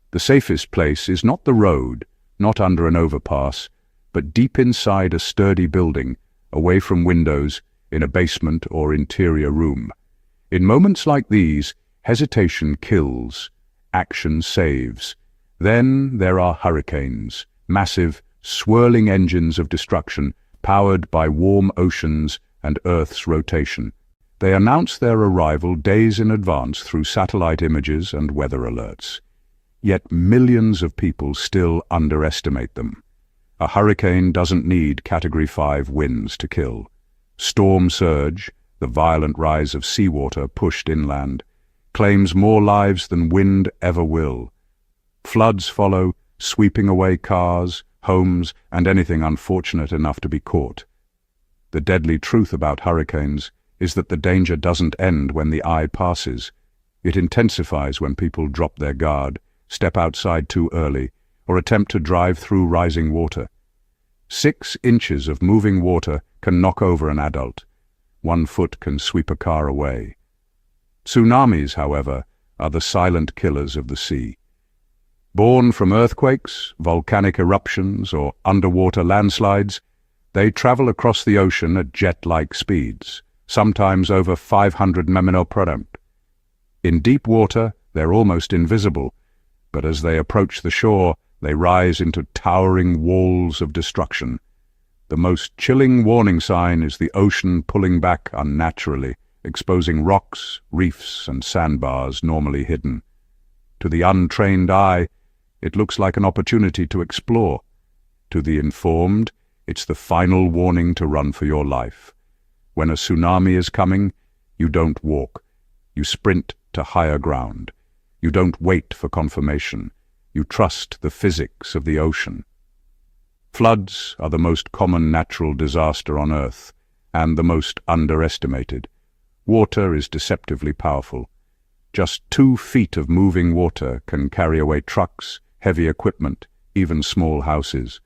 The safest place is not the road, not under an overpass, but deep inside a sturdy building, away from windows, in a basement or interior room. In moments like these, hesitation kills, action saves. Then there are hurricanes, massive, swirling engines of destruction, powered by warm oceans and Earth's rotation. They announce their arrival days in advance through satellite images and weather alerts. Yet millions of people still underestimate them. A hurricane doesn't need Category 5 winds to kill. Storm surge, the violent rise of seawater pushed inland, claims more lives than wind ever will. Floods follow, sweeping away cars, homes, and anything unfortunate enough to be caught. The deadly truth about hurricanes is that the danger doesn't end when the eye passes. It intensifies when people drop their guard, step outside too early, or attempt to drive through rising water. 6 inches of moving water can knock over an adult. 1 foot can sweep a car away. Tsunamis, however, are the silent killers of the sea. Born from earthquakes, volcanic eruptions, or underwater landslides, they travel across the ocean at jet-like speeds, sometimes over 500 mph. In deep water, they're almost invisible, but as they approach the shore, they rise into towering walls of destruction. The most chilling warning sign is the ocean pulling back unnaturally, exposing rocks, reefs, and sandbars normally hidden. To the untrained eye, it looks like an opportunity to explore. To the informed, it's the final warning to run for your life. When a tsunami is coming, you don't walk. You sprint to higher ground. You don't wait for confirmation. You trust the physics of the ocean. Floods are the most common natural disaster on Earth, and the most underestimated. Water is deceptively powerful. Just 2 feet of moving water can carry away trucks, heavy equipment, even small houses.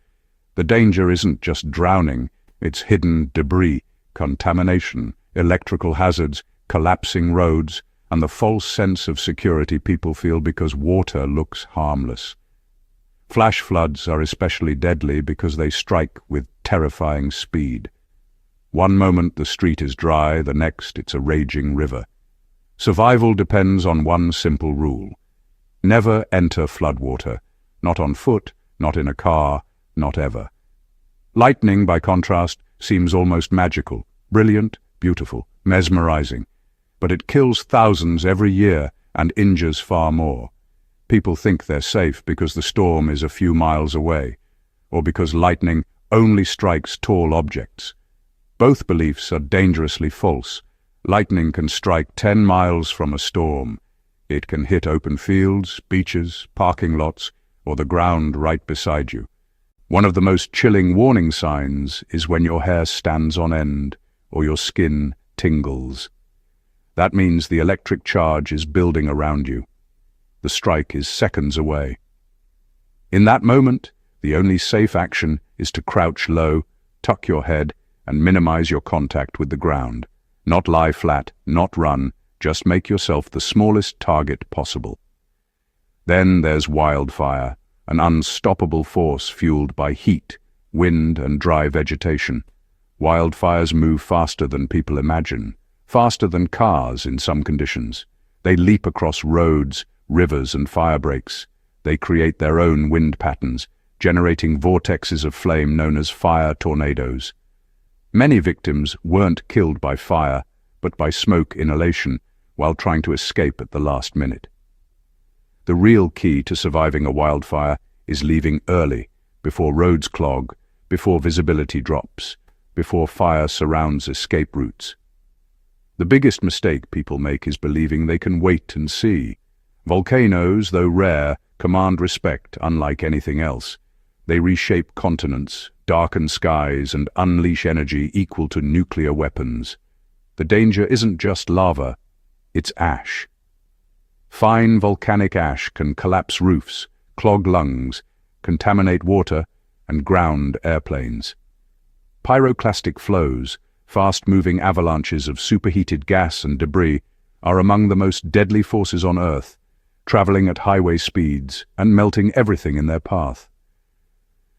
The danger isn't just drowning, it's hidden debris, contamination, electrical hazards, collapsing roads, and the false sense of security people feel because water looks harmless. Flash floods are especially deadly because they strike with terrifying speed. One moment the street is dry, the next it's a raging river. Survival depends on one simple rule. Never enter floodwater, not on foot, not in a car, not ever. Lightning, by contrast, seems almost magical, brilliant, beautiful, mesmerizing. But it kills thousands every year and injures far more. People think they're safe because the storm is a few miles away, or because lightning only strikes tall objects. Both beliefs are dangerously false. Lightning can strike 10 miles from a storm. It can hit open fields, beaches, parking lots, or the ground right beside you. One of the most chilling warning signs is when your hair stands on end or your skin tingles. That means the electric charge is building around you. The strike is seconds away. In that moment, the only safe action is to crouch low, tuck your head, and minimize your contact with the ground. Not lie flat, not run, just make yourself the smallest target possible. Then there's wildfire, an unstoppable force fueled by heat, wind, and dry vegetation. Wildfires move faster than people imagine, faster than cars in some conditions. They leap across roads, rivers, and fire breaks. They create their own wind patterns, generating vortexes of flame known as fire tornadoes. Many victims weren't killed by fire, but by smoke inhalation while trying to escape at the last minute. The real key to surviving a wildfire is leaving early, before roads clog, before visibility drops, before fire surrounds escape routes. The biggest mistake people make is believing they can wait and see. Volcanoes, though rare, command respect unlike anything else. They reshape continents, darken skies, and unleash energy equal to nuclear weapons. The danger isn't just lava, it's ash. Fine volcanic ash can collapse roofs, clog lungs, contaminate water, and ground airplanes. Pyroclastic flows, fast-moving avalanches of superheated gas and debris, are among the most deadly forces on Earth, traveling at highway speeds and melting everything in their path.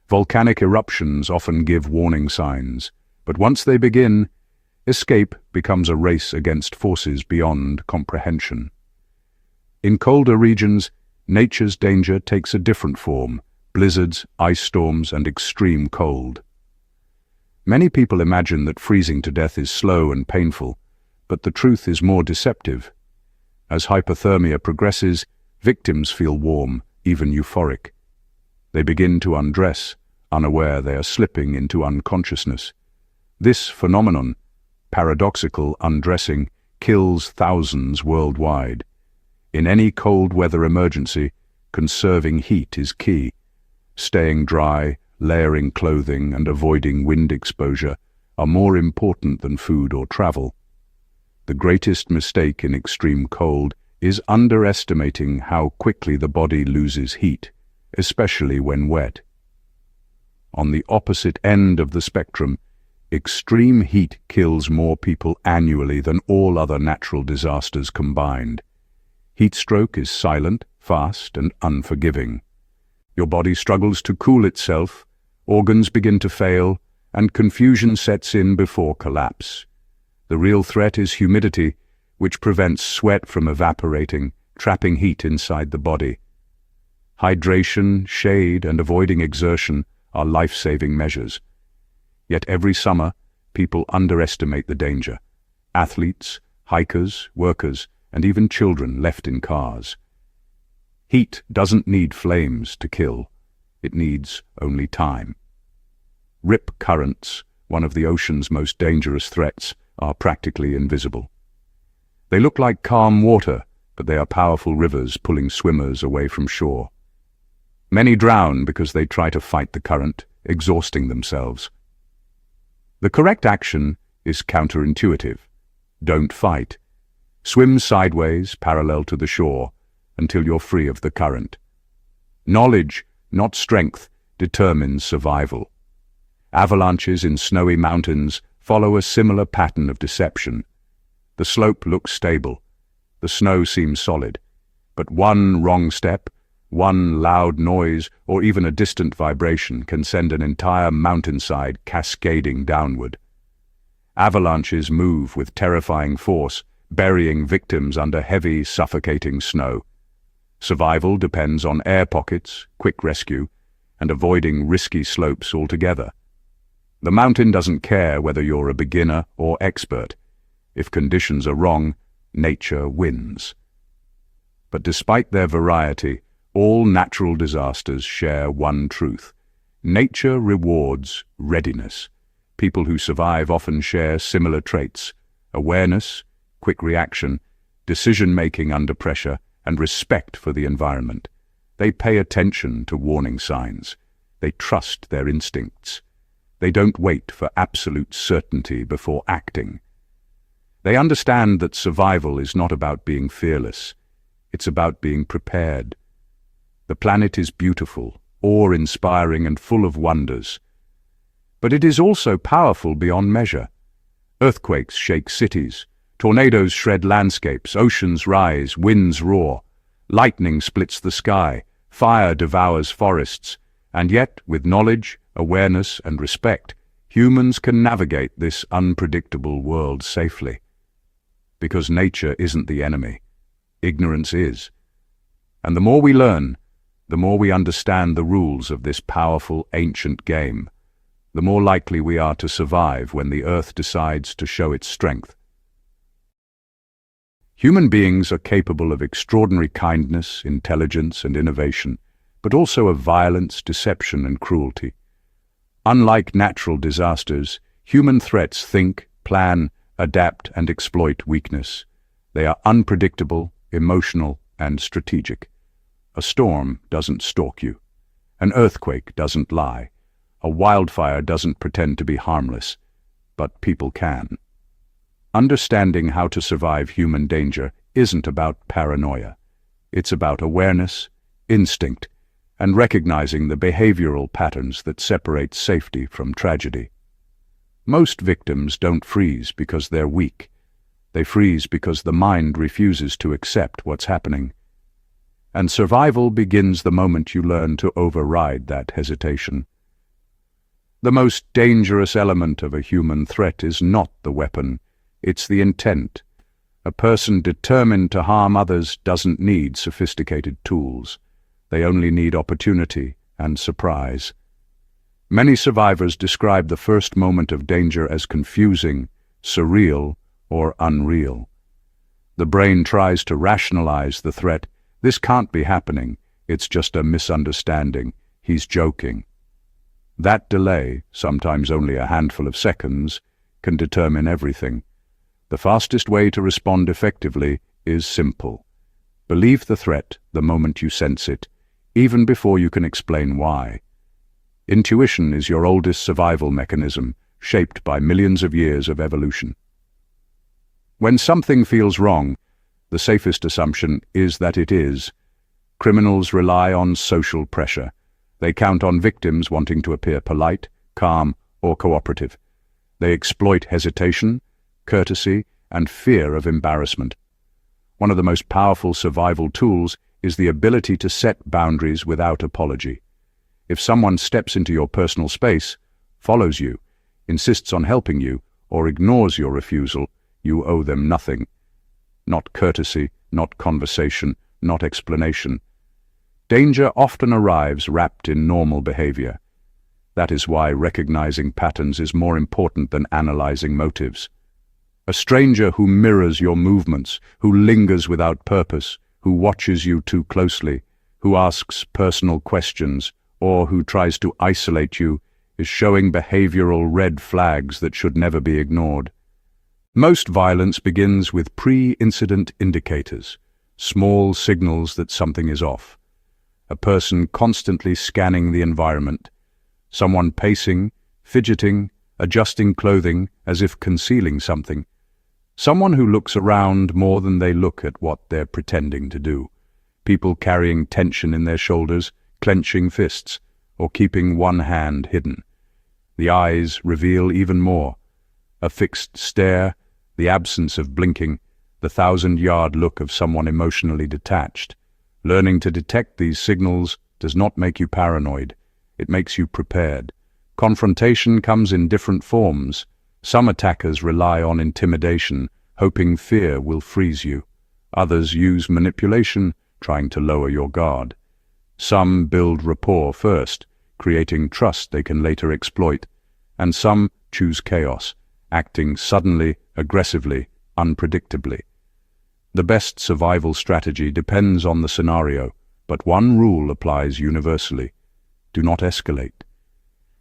Volcanic eruptions often give warning signs, but once they begin, escape becomes a race against forces beyond comprehension. In colder regions, nature's danger takes a different form: blizzards, ice storms, and extreme cold. Many people imagine that freezing to death is slow and painful, but the truth is more deceptive. As hypothermia progresses, victims feel warm, even euphoric. They begin to undress, unaware they are slipping into unconsciousness. This phenomenon, paradoxical undressing, kills thousands worldwide. In any cold weather emergency, conserving heat is key. Staying dry, layering clothing, and avoiding wind exposure are more important than food or travel. The greatest mistake in extreme cold is underestimating how quickly the body loses heat, especially when wet. On the opposite end of the spectrum, extreme heat kills more people annually than all other natural disasters combined. Heat stroke is silent, fast, and unforgiving. Your body struggles to cool itself, organs begin to fail, and confusion sets in before collapse. The real threat is humidity, which prevents sweat from evaporating, trapping heat inside the body. Hydration, shade, and avoiding exertion are life-saving measures. Yet every summer, people underestimate the danger. Athletes, hikers, workers, and even children left in cars. Heat doesn't need flames to kill. It needs only time. Rip currents, one of the ocean's most dangerous threats, are practically invisible. They look like calm water, but they are powerful rivers pulling swimmers away from shore. Many drown because they try to fight the current, exhausting themselves. The correct action is counterintuitive. Don't fight. Swim sideways, parallel to the shore, until you're free of the current. Knowledge, not strength, determines survival. Avalanches in snowy mountains follow a similar pattern of deception. The slope looks stable. The snow seems solid. But one wrong step, one loud noise, or even a distant vibration can send an entire mountainside cascading downward. Avalanches move with terrifying force, burying victims under heavy, suffocating snow. Survival depends on air pockets, quick rescue, and avoiding risky slopes altogether. The mountain doesn't care whether you're a beginner or expert. If conditions are wrong, nature wins. But despite their variety, all natural disasters share one truth. Nature rewards readiness. People who survive often share similar traits: awareness, quick reaction, decision-making under pressure, and respect for the environment. They pay attention to warning signs. They trust their instincts. They don't wait for absolute certainty before acting. They understand that survival is not about being fearless. It's about being prepared. The planet is beautiful, awe-inspiring, and full of wonders. But it is also powerful beyond measure. Earthquakes shake cities. Tornadoes shred landscapes, oceans rise, winds roar. Lightning splits the sky, fire devours forests, and yet, with knowledge, awareness, and respect, humans can navigate this unpredictable world safely. Because nature isn't the enemy. Ignorance is. And the more we learn, the more we understand the rules of this powerful, ancient game, the more likely we are to survive when the Earth decides to show its strength. Human beings are capable of extraordinary kindness, intelligence, and innovation, but also of violence, deception, and cruelty. Unlike natural disasters, human threats think, plan, adapt, and exploit weakness. They are unpredictable, emotional, and strategic. A storm doesn't stalk you. An earthquake doesn't lie. A wildfire doesn't pretend to be harmless, but people can. Understanding how to survive human danger isn't about paranoia. It's about awareness, instinct, and recognizing the behavioral patterns that separate safety from tragedy. Most victims don't freeze because they're weak. They freeze because the mind refuses to accept what's happening. And survival begins the moment you learn to override that hesitation. The most dangerous element of a human threat is not the weapon, it's the intent. A person determined to harm others doesn't need sophisticated tools. They only need opportunity and surprise. Many survivors describe the first moment of danger as confusing, surreal, or unreal. The brain tries to rationalize the threat. This can't be happening. It's just a misunderstanding. He's joking. That delay, sometimes only a handful of seconds, can determine everything. The fastest way to respond effectively is simple. Believe the threat the moment you sense it, even before you can explain why. Intuition is your oldest survival mechanism, shaped by millions of years of evolution. When something feels wrong, the safest assumption is that it is. Criminals rely on social pressure. They count on victims wanting to appear polite, calm, or cooperative. They exploit hesitation, courtesy, and fear of embarrassment. One of the most powerful survival tools is the ability to set boundaries without apology. If someone steps into your personal space, follows you, insists on helping you, or ignores your refusal, you owe them nothing. Not courtesy, not conversation, not explanation. Danger often arrives wrapped in normal behavior. That is why recognizing patterns is more important than analyzing motives. A stranger who mirrors your movements, who lingers without purpose, who watches you too closely, who asks personal questions, or who tries to isolate you, is showing behavioral red flags that should never be ignored. Most violence begins with pre-incident indicators, small signals that something is off. A person constantly scanning the environment, someone pacing, fidgeting, adjusting clothing as if concealing something. Someone who looks around more than they look at what they're pretending to do. People carrying tension in their shoulders, clenching fists, or keeping one hand hidden. The eyes reveal even more. A fixed stare, the absence of blinking, the 1,000-yard look of someone emotionally detached. Learning to detect these signals does not make you paranoid. It makes you prepared. Confrontation comes in different forms. Some attackers rely on intimidation, hoping fear will freeze you. Others use manipulation, trying to lower your guard. Some build rapport first, creating trust they can later exploit. And some choose chaos, acting suddenly, aggressively, unpredictably. The best survival strategy depends on the scenario, but one rule applies universally. Do not escalate.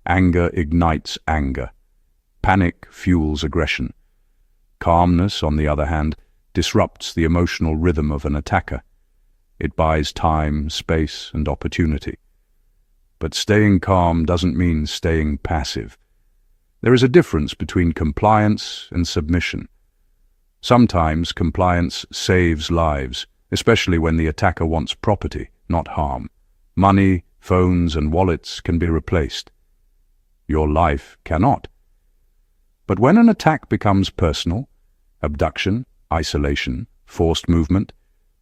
Anger ignites anger. Panic fuels aggression. Calmness, on the other hand, disrupts the emotional rhythm of an attacker. It buys time, space, and opportunity. But staying calm doesn't mean staying passive. There is a difference between compliance and submission. Sometimes compliance saves lives, especially when the attacker wants property, not harm. Money, phones, and wallets can be replaced. Your life cannot. But when an attack becomes personal, abduction, isolation, forced movement,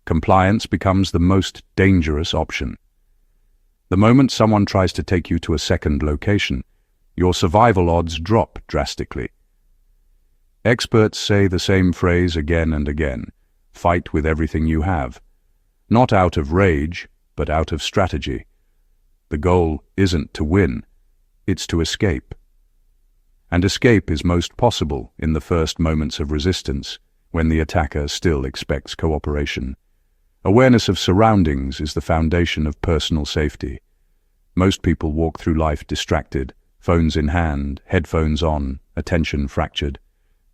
compliance becomes the most dangerous option. The moment someone tries to take you to a second location, your survival odds drop drastically. Experts say the same phrase again and again: fight with everything you have. Not out of rage, but out of strategy. The goal isn't to win, it's to escape. And escape is most possible in the first moments of resistance, when the attacker still expects cooperation. Awareness of surroundings is the foundation of personal safety. Most people walk through life distracted, phones in hand, headphones on, attention fractured.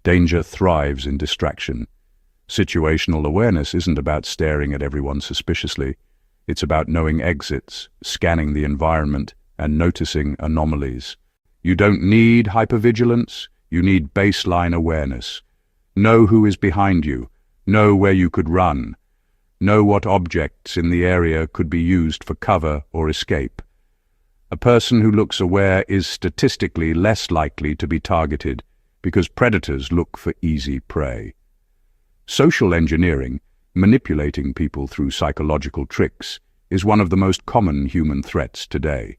Danger thrives in distraction. Situational awareness isn't about staring at everyone suspiciously. It's about knowing exits, scanning the environment, and noticing anomalies. You don't need hypervigilance, you need baseline awareness. Know who is behind you, know where you could run, know what objects in the area could be used for cover or escape. A person who looks aware is statistically less likely to be targeted because predators look for easy prey. Social engineering, manipulating people through psychological tricks, is one of the most common human threats today.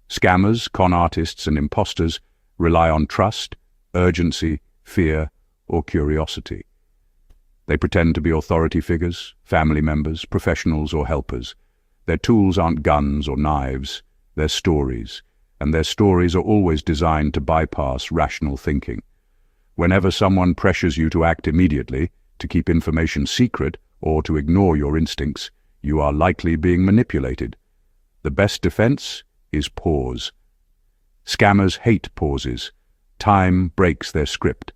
Scammers, con artists, and imposters rely on trust, urgency, fear, or curiosity. They pretend to be authority figures, family members, professionals, or helpers. Their tools aren't guns or knives, they're stories, and their stories are always designed to bypass rational thinking. Whenever someone pressures you to act immediately, to keep information secret, or to ignore your instincts, you are likely being manipulated. The best defense is pause. Scammers hate pauses. Time breaks their script.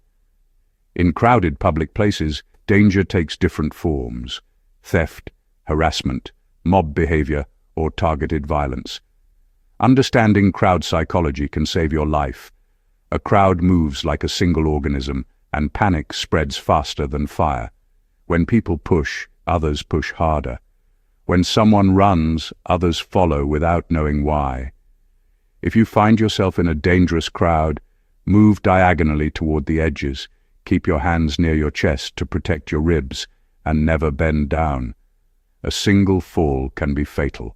In crowded public places, danger takes different forms: theft, harassment, mob behavior, or targeted violence. Understanding crowd psychology can save your life. A crowd moves like a single organism, and panic spreads faster than fire. When people push, others push harder. When someone runs, others follow without knowing why. If you find yourself in a dangerous crowd, move diagonally toward the edges. Keep your hands near your chest to protect your ribs, and never bend down. A single fall can be fatal.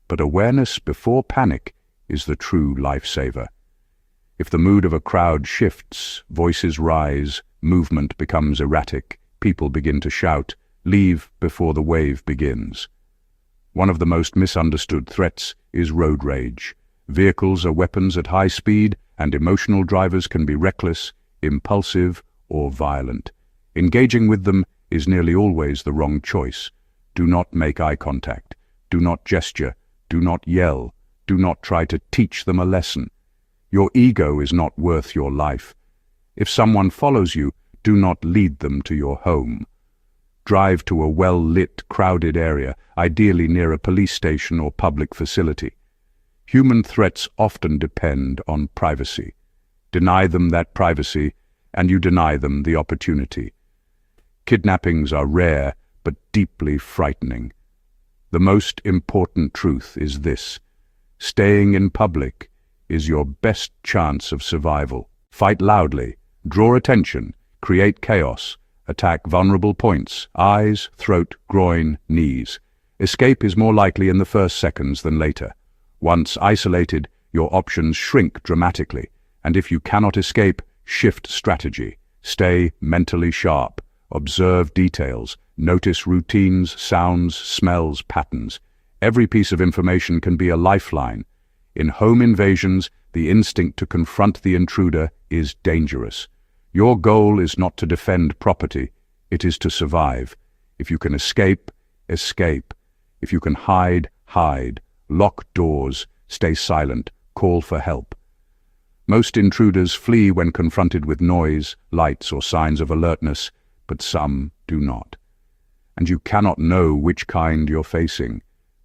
But awareness before panic is the true lifesaver. If the mood of a crowd shifts, voices rise, movement becomes erratic, people begin to shout, leave before the wave begins. One of the most misunderstood threats is road rage. Vehicles are weapons at high speed, and emotional drivers can be reckless, impulsive, or violent. Engaging with them is nearly always the wrong choice. Do not make eye contact. Do not gesture. Do not yell. Do not try to teach them a lesson. Your ego is not worth your life. If someone follows you, do not lead them to your home. Drive to a well-lit, crowded area, ideally near a police station or public facility. Human threats often depend on privacy. Deny them that privacy, and you deny them the opportunity. Kidnappings are rare, but deeply frightening. The most important truth is this: staying in public is your best chance of survival. Fight loudly, draw attention, create chaos, attack vulnerable points: eyes, throat, groin, knees. Escape is more likely in the first seconds than later. Once isolated, your options shrink dramatically, and if you cannot escape, shift strategy. Stay mentally sharp. Observe details. Notice routines, sounds, smells, patterns. Every piece of information can be a lifeline. In home invasions, the instinct to confront the intruder is dangerous. Your goal is not to defend property, it is to survive. If you can escape, escape. If you can hide, hide. Lock doors, stay silent, call for help. Most intruders flee when confronted with noise, lights, or signs of alertness, but some do not. And you cannot know which kind you're facing.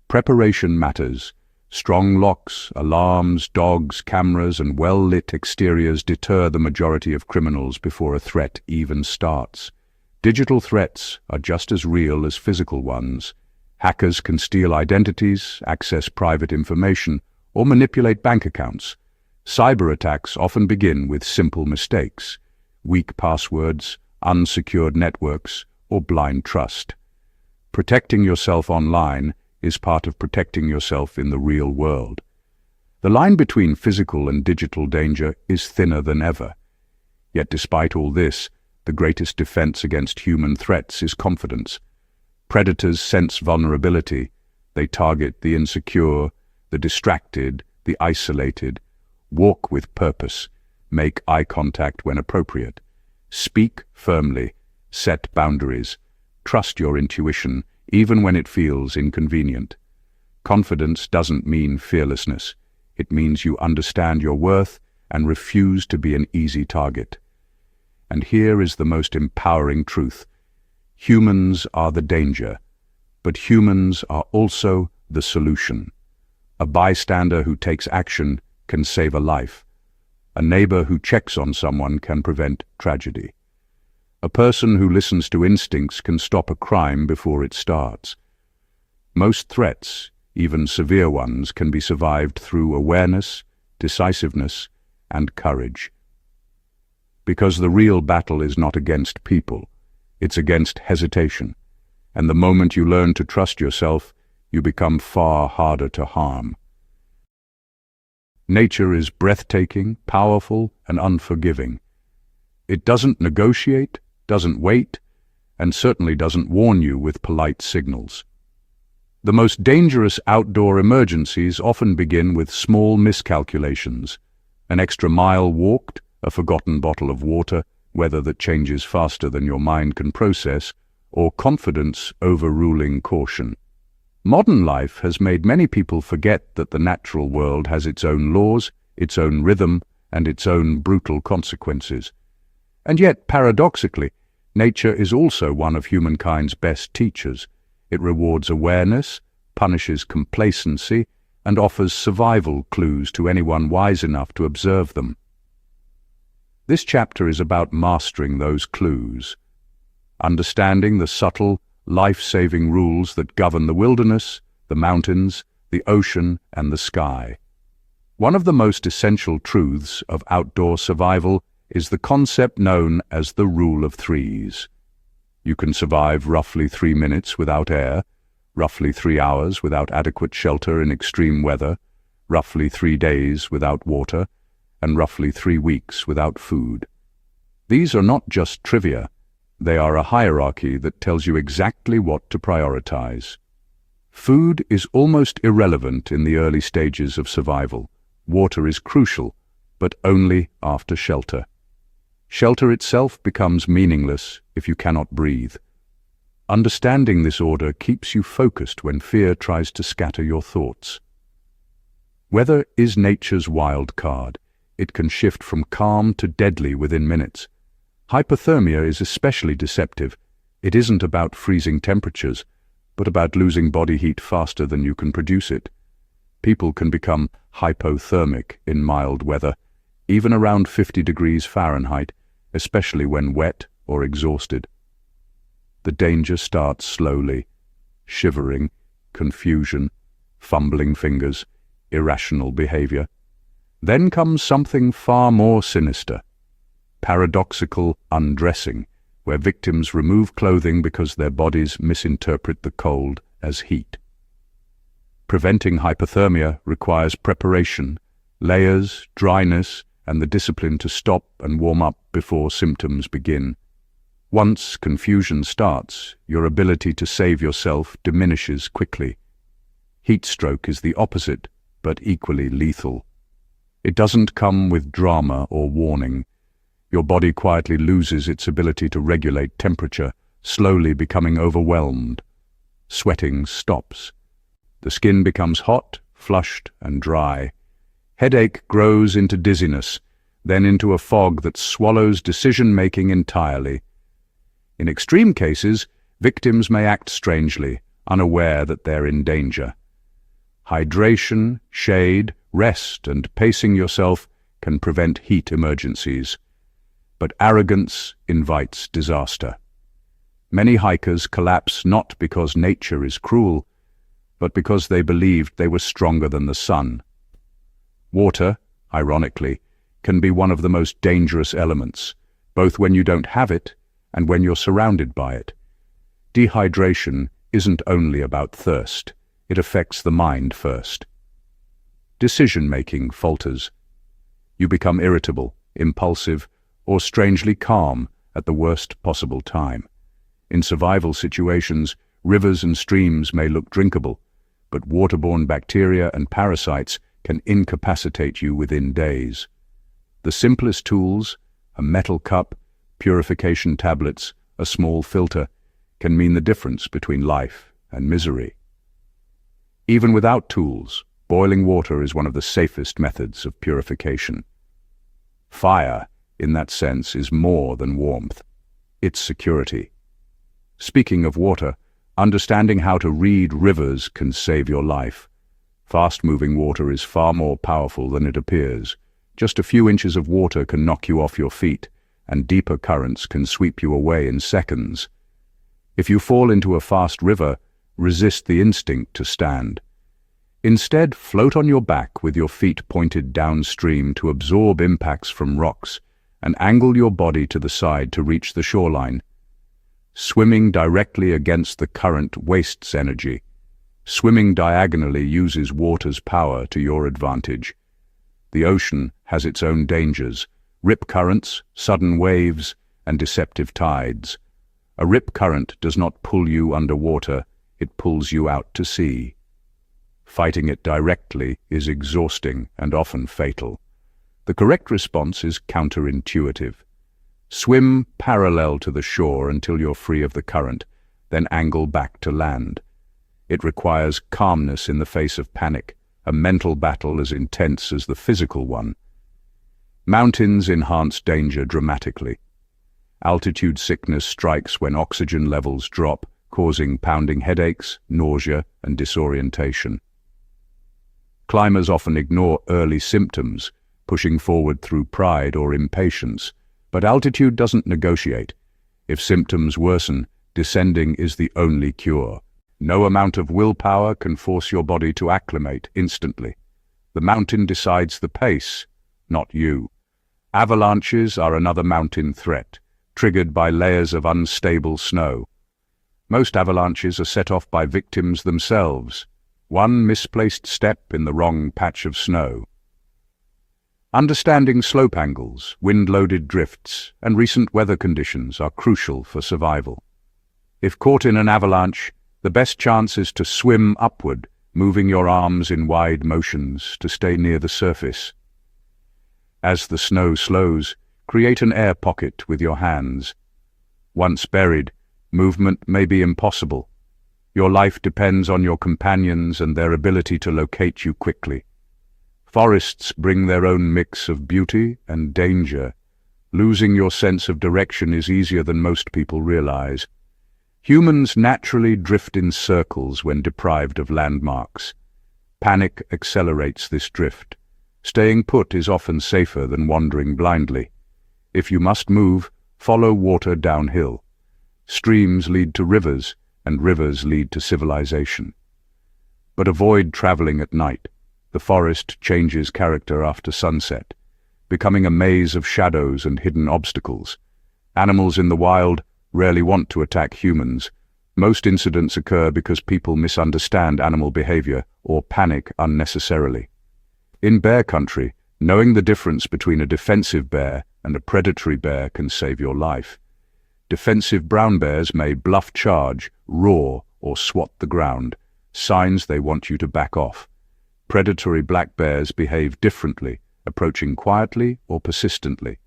Preparation matters. Strong locks, alarms, dogs, cameras, and well-lit exteriors deter the majority of criminals before a threat even starts. Digital threats are just as real as physical ones. Hackers can steal identities, access private information, or manipulate bank accounts. Cyber attacks often begin with simple mistakes: weak passwords, unsecured networks, or blind trust. Protecting yourself online is part of protecting yourself in the real world. The line between physical and digital danger is thinner than ever. Yet despite all this, the greatest defense against human threats is confidence. Predators sense vulnerability. They target the insecure, the distracted, the isolated. Walk with purpose. Make eye contact when appropriate. Speak firmly. Set boundaries. Trust your intuition, even when it feels inconvenient. Confidence doesn't mean fearlessness. It means you understand your worth and refuse to be an easy target. And here is the most empowering truth. Humans are the danger, but humans are also the solution. A bystander who takes action can save a life. A neighbor who checks on someone can prevent tragedy. A person who listens to instincts can stop a crime before it starts. Most threats, even severe ones, can be survived through awareness, decisiveness, and courage. Because the real battle is not against people, it's against hesitation. And the moment you learn to trust yourself, you become far harder to harm. Nature is breathtaking, powerful, and unforgiving. It doesn't negotiate, doesn't wait, and certainly doesn't warn you with polite signals. The most dangerous outdoor emergencies often begin with small miscalculations. An extra mile walked, a forgotten bottle of water, weather that changes faster than your mind can process, or confidence overruling caution. Modern life has made many people forget that the natural world has its own laws, its own rhythm, and its own brutal consequences. And yet, paradoxically, nature is also one of humankind's best teachers. It rewards awareness, punishes complacency, and offers survival clues to anyone wise enough to observe them. This chapter is about mastering those clues, understanding the subtle, life-saving rules that govern the wilderness, the mountains, the ocean, and the sky. One of the most essential truths of outdoor survival is the concept known as the rule of threes. You can survive roughly 3 minutes without air, roughly 3 hours without adequate shelter in extreme weather, roughly 3 days without water, and roughly 3 weeks without food. These are not just trivia. They are a hierarchy that tells you exactly what to prioritize. Food is almost irrelevant in the early stages of survival. Water is crucial, but only after shelter. Shelter itself becomes meaningless if you cannot breathe. Understanding this order keeps you focused when fear tries to scatter your thoughts. Weather is nature's wild card. It can shift from calm to deadly within minutes. Hypothermia is especially deceptive. It isn't about freezing temperatures, but about losing body heat faster than you can produce it. People can become hypothermic in mild weather, even around 50 degrees Fahrenheit, especially when wet or exhausted. The danger starts slowly: shivering, confusion, fumbling fingers, irrational behavior. Then comes something far more sinister: paradoxical undressing, where victims remove clothing because their bodies misinterpret the cold as heat. Preventing hypothermia requires preparation, layers, dryness, and the discipline to stop and warm up before symptoms begin. Once confusion starts, your ability to save yourself diminishes quickly. Heat stroke is the opposite, but equally lethal. It doesn't come with drama or warning. Your body quietly loses its ability to regulate temperature, slowly becoming overwhelmed. Sweating stops. The skin becomes hot, flushed, and dry. Headache grows into dizziness, then into a fog that swallows decision-making entirely. In extreme cases, victims may act strangely, unaware that they're in danger. Hydration, shade, rest, and pacing yourself can prevent heat emergencies. But arrogance invites disaster. Many hikers collapse not because nature is cruel, but because they believed they were stronger than the sun. Water, ironically, can be one of the most dangerous elements, both when you don't have it and when you're surrounded by it. Dehydration isn't only about thirst. It affects the mind first. Decision-making falters. You become irritable, impulsive, or strangely calm at the worst possible time. In survival situations, rivers and streams may look drinkable, but waterborne bacteria and parasites can incapacitate you within days. The simplest tools, a metal cup, purification tablets, a small filter, can mean the difference between life and misery. Even without tools, boiling water is one of the safest methods of purification. Fire, in that sense, is more than warmth. It's security. Speaking of water, understanding how to read rivers can save your life. Fast-moving water is far more powerful than it appears. Just a few inches of water can knock you off your feet, and deeper currents can sweep you away in seconds. If you fall into a fast river, resist the instinct to stand. Instead, float on your back with your feet pointed downstream to absorb impacts from rocks, and angle your body to the side to reach the shoreline. Swimming directly against the current wastes energy. Swimming diagonally uses water's power to your advantage. The ocean has its own dangers: rip currents, sudden waves, and deceptive tides. A rip current does not pull you underwater, it pulls you out to sea. Fighting it directly is exhausting and often fatal. The correct response is counterintuitive. Swim parallel to the shore until you're free of the current, then angle back to land. It requires calmness in the face of panic, a mental battle as intense as the physical one. Mountains enhance danger dramatically. Altitude sickness strikes when oxygen levels drop, causing pounding headaches, nausea, and disorientation. Climbers often ignore early symptoms, pushing forward through pride or impatience, but altitude doesn't negotiate. If symptoms worsen, descending is the only cure. No amount of willpower can force your body to acclimate instantly. The mountain decides the pace, not you. Avalanches are another mountain threat, triggered by layers of unstable snow. Most avalanches are set off by victims themselves. One misplaced step in the wrong patch of snow. Understanding slope angles, wind-loaded drifts, and recent weather conditions are crucial for survival. If caught in an avalanche, the best chance is to swim upward, moving your arms in wide motions to stay near the surface. As the snow slows, create an air pocket with your hands. Once buried, movement may be impossible. Your life depends on your companions and their ability to locate you quickly. Forests bring their own mix of beauty and danger. Losing your sense of direction is easier than most people realize. Humans naturally drift in circles when deprived of landmarks. Panic accelerates this drift. Staying put is often safer than wandering blindly. If you must move, follow water downhill. Streams lead to rivers, and rivers lead to civilization. But avoid traveling at night. The forest changes character after sunset, becoming a maze of shadows and hidden obstacles. Animals in the wild rarely want to attack humans. Most incidents occur because people misunderstand animal behavior or panic unnecessarily. In bear country, knowing the difference between a defensive bear and a predatory bear can save your life. Defensive brown bears may bluff charge, roar, or swat the ground, signs they want you to back off. Predatory black bears behave differently, approaching quietly or persistently.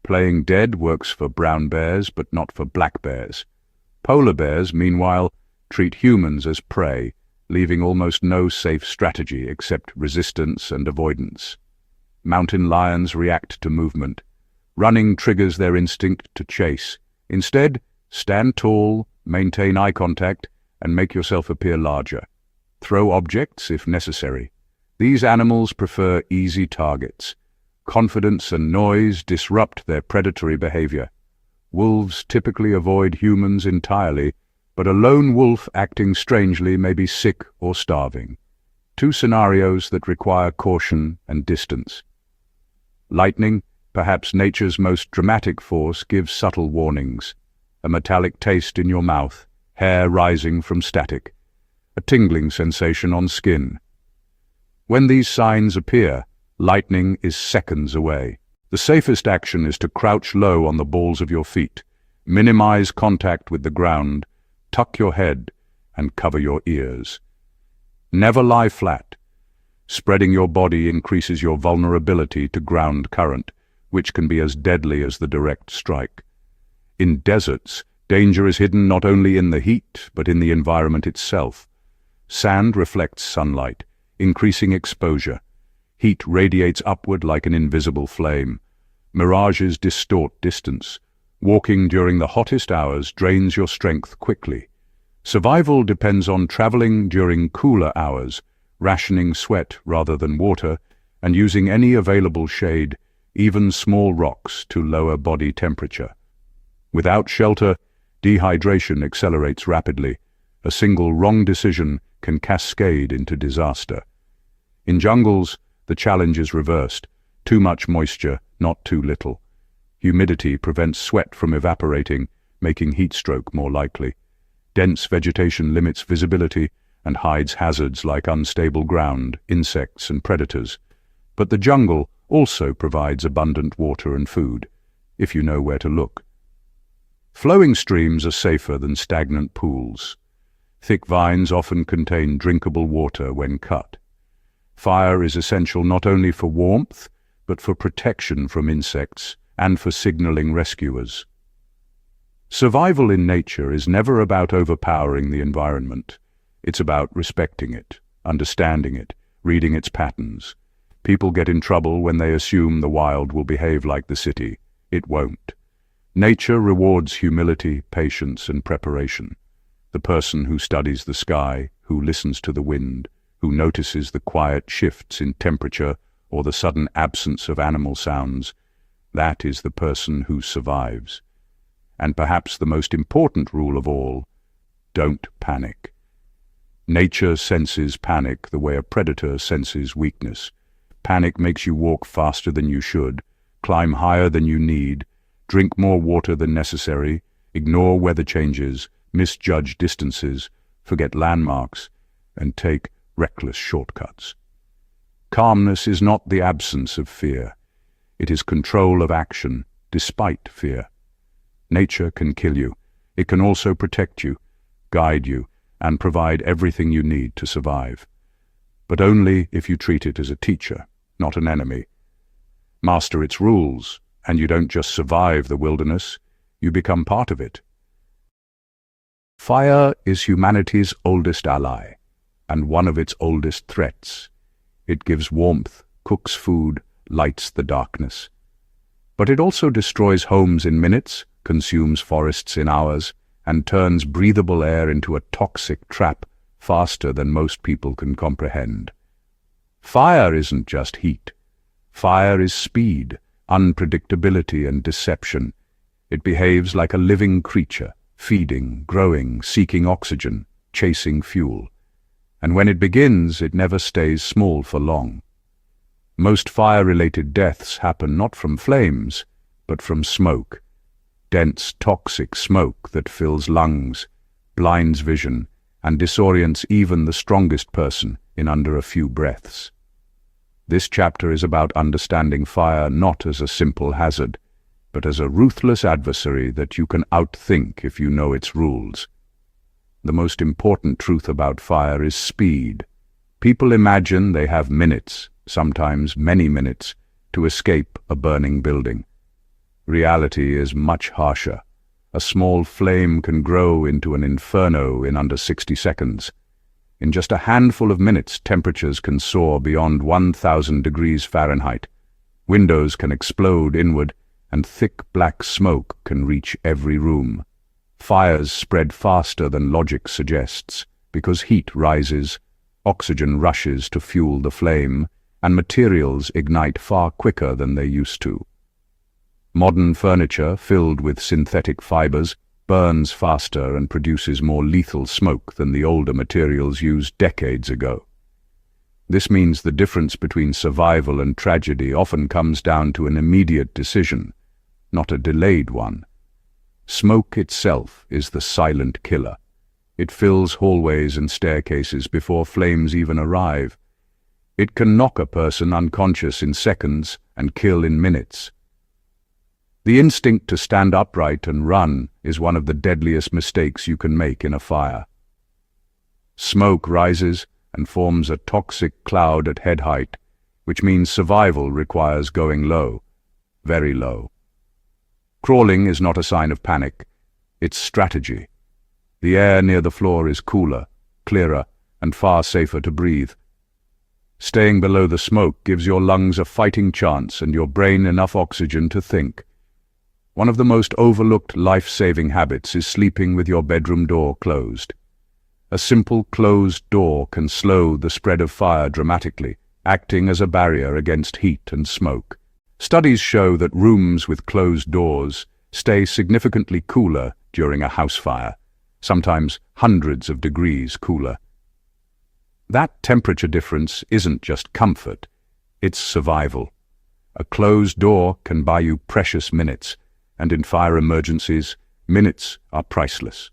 Playing dead works for brown bears but not for black bears. Polar bears, meanwhile, treat humans as prey, leaving almost no safe strategy except resistance and avoidance. Mountain lions react to movement. Running triggers their instinct to chase. Instead, stand tall, maintain eye contact, and make yourself appear larger. Throw objects if necessary. These animals prefer easy targets. Confidence and noise disrupt their predatory behavior. Wolves typically avoid humans entirely, but a lone wolf acting strangely may be sick or starving. Two scenarios that require caution and distance. Lightning, perhaps nature's most dramatic force, gives subtle warnings. A metallic taste in your mouth, hair rising from static, a tingling sensation on skin. When these signs appear, lightning is seconds away. The safest action is to crouch low on the balls of your feet, minimize contact with the ground, tuck your head, and cover your ears. Never lie flat. Spreading your body increases your vulnerability to ground current, which can be as deadly as the direct strike. In deserts, Danger is hidden not only in the heat, but in the environment itself. Sand reflects sunlight, increasing exposure. Heat radiates upward like an invisible flame. Mirages distort distance. Walking during the hottest hours drains your strength quickly. Survival depends on traveling during cooler hours, rationing sweat rather than water, and using any available shade, even small rocks, to lower body temperature. Without shelter, dehydration accelerates rapidly. A single wrong decision can cascade into disaster. In jungles, the challenge is reversed. Too much moisture, not too little. Humidity prevents sweat from evaporating, making heat stroke more likely. Dense vegetation limits visibility and hides hazards like unstable ground, insects, and predators. But the jungle also provides abundant water and food, if you know where to look. Flowing streams are safer than stagnant pools. Thick vines often contain drinkable water when cut. Fire is essential not only for warmth, but for protection from insects and for signaling rescuers. Survival in nature is never about overpowering the environment. It's about respecting it, understanding it, reading its patterns. People get in trouble when they assume the wild will behave like the city. It won't. Nature rewards humility, patience, and preparation. The person who studies the sky, who listens to the wind, who notices the quiet shifts in temperature or the sudden absence of animal sounds, that is the person who survives. And perhaps the most important rule of all, don't panic. Nature senses panic the way a predator senses weakness. Panic makes you walk faster than you should, climb higher than you need, drink more water than necessary, ignore weather changes, misjudge distances, forget landmarks, and take reckless shortcuts. Calmness is not the absence of fear. It is control of action, despite fear. Nature can kill you. It can also protect you, guide you, and provide everything you need to survive. But only if you treat it as a teacher, not an enemy. Master its rules, and you don't just survive the wilderness, you become part of it. Fire is humanity's oldest ally, and one of its oldest threats. It gives warmth, cooks food, lights the darkness. But it also destroys homes in minutes, consumes forests in hours, and turns breathable air into a toxic trap faster than most people can comprehend. Fire isn't just heat. Fire is speed, unpredictability, and deception. It behaves like a living creature, feeding, growing, seeking oxygen, chasing fuel. And when it begins, it never stays small for long. Most fire-related deaths happen not from flames, but from smoke. Dense, toxic smoke that fills lungs, blinds vision, and disorients even the strongest person in under a few breaths. This chapter is about understanding fire not as a simple hazard, but as a ruthless adversary that you can outthink if you know its rules. The most important truth about fire is speed. People imagine they have minutes, sometimes many minutes, to escape a burning building. Reality is much harsher. A small flame can grow into an inferno in under 60 seconds. In just a handful of minutes, temperatures can soar beyond 1,000 degrees Fahrenheit. Windows can explode inward, and thick black smoke can reach every room. Fires spread faster than logic suggests, because heat rises, oxygen rushes to fuel the flame, and materials ignite far quicker than they used to. Modern furniture, filled with synthetic fibers, burns faster and produces more lethal smoke than the older materials used decades ago. This means the difference between survival and tragedy often comes down to an immediate decision, not a delayed one. Smoke itself is the silent killer. It fills hallways and staircases before flames even arrive. It can knock a person unconscious in seconds and kill in minutes. The instinct to stand upright and run is one of the deadliest mistakes you can make in a fire. Smoke rises and forms a toxic cloud at head height, which means survival requires going low, very low. Crawling is not a sign of panic. it's strategy. The air near the floor is cooler, clearer, and far safer to breathe. Staying below the smoke gives your lungs a fighting chance and your brain enough oxygen to think. One of the most overlooked life-saving habits is sleeping with your bedroom door closed. A simple closed door can slow the spread of fire dramatically, acting as a barrier against heat and smoke. Studies show that rooms with closed doors stay significantly cooler during a house fire, sometimes hundreds of degrees cooler. That temperature difference isn't just comfort, it's survival. A closed door can buy you precious minutes, and in fire emergencies, minutes are priceless.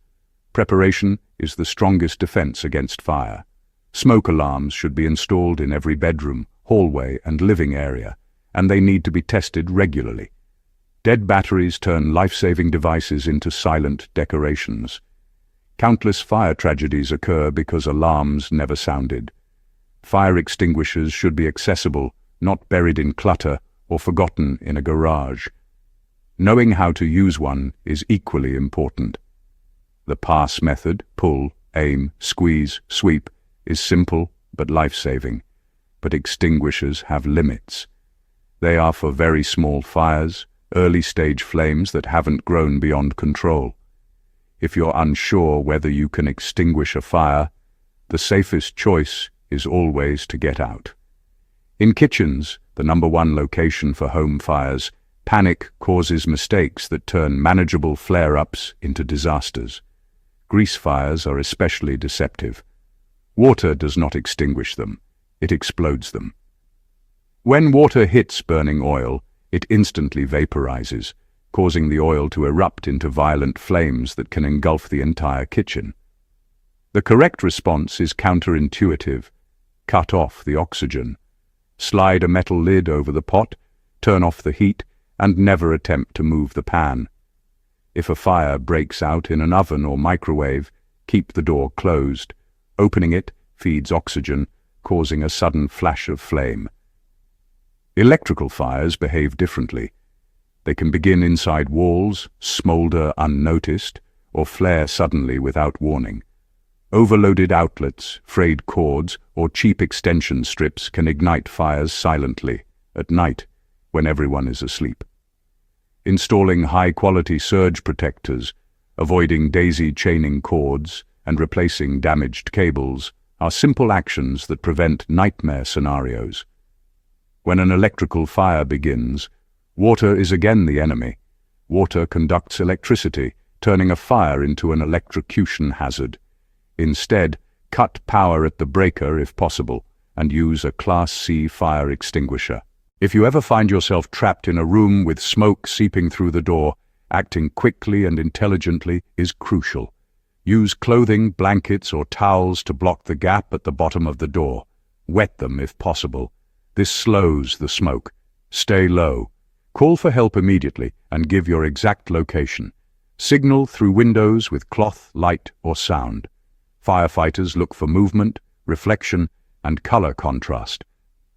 Preparation is the strongest defense against fire. Smoke alarms should be installed in every bedroom, hallway, and living area, and they need to be tested regularly. Dead batteries turn life-saving devices into silent decorations. Countless fire tragedies occur because alarms never sounded. Fire extinguishers should be accessible, not buried in clutter or forgotten in a garage. Knowing how to use one is equally important. The pass method, pull, aim, squeeze, sweep, is simple but life-saving. But extinguishers have limits. They are for very small fires, early-stage flames that haven't grown beyond control. If you're unsure whether you can extinguish a fire, the safest choice is always to get out. In kitchens, the #1 location for home fires, panic causes mistakes that turn manageable flare-ups into disasters. Grease fires are especially deceptive. Water does not extinguish them, it explodes them. When water hits burning oil, it instantly vaporizes, causing the oil to erupt into violent flames that can engulf the entire kitchen. The correct response is counterintuitive. Cut off the oxygen. Slide a metal lid over the pot, turn off the heat, and never attempt to move the pan. If a fire breaks out in an oven or microwave, keep the door closed. Opening it feeds oxygen, causing a sudden flash of flame. Electrical fires behave differently. They can begin inside walls, smolder unnoticed, or flare suddenly without warning. Overloaded outlets, frayed cords, or cheap extension strips can ignite fires silently, at night, when everyone is asleep. Installing high-quality surge protectors, avoiding daisy-chaining cords, and replacing damaged cables are simple actions that prevent nightmare scenarios. When an electrical fire begins, water is again the enemy. Water conducts electricity, turning a fire into an electrocution hazard. Instead, cut power at the breaker if possible, and use a Class C fire extinguisher. If you ever find yourself trapped in a room with smoke seeping through the door, acting quickly and intelligently is crucial. Use clothing, blankets, or towels to block the gap at the bottom of the door. Wet them if possible. This slows the smoke. Stay low. Call for help immediately and give your exact location. Signal through windows with cloth, light, or sound. Firefighters look for movement, reflection, and color contrast.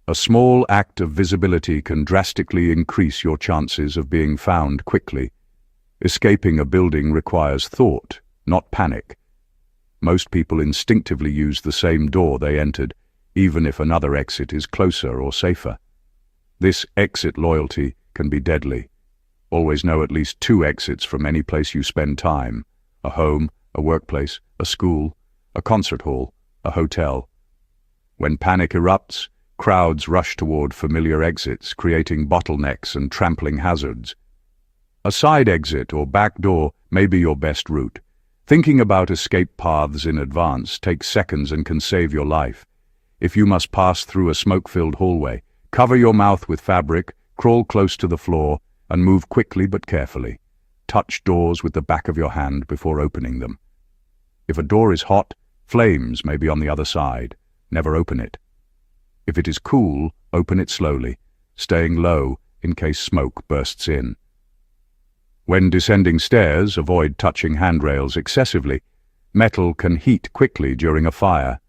A small act of visibility can drastically increase your chances of being found quickly. Escaping a building requires thought, not panic. Most people instinctively use the same door they entered, even if another exit is closer or safer. This exit loyalty can be deadly. Always know at least 2 exits from any place you spend time: a home, a workplace, a school, a concert hall, a hotel. When panic erupts, crowds rush toward familiar exits, creating bottlenecks and trampling hazards. A side exit or back door may be your best route. Thinking about escape paths in advance takes seconds and can save your life. If you must pass through a smoke-filled hallway, cover your mouth with fabric, crawl close to the floor, and move quickly but carefully. Touch doors with the back of your hand before opening them. If a door is hot, flames may be on the other side. Never open it. If it is cool, open it slowly, staying low in case smoke bursts in. When descending stairs, avoid touching handrails excessively. Metal can heat quickly during a fire.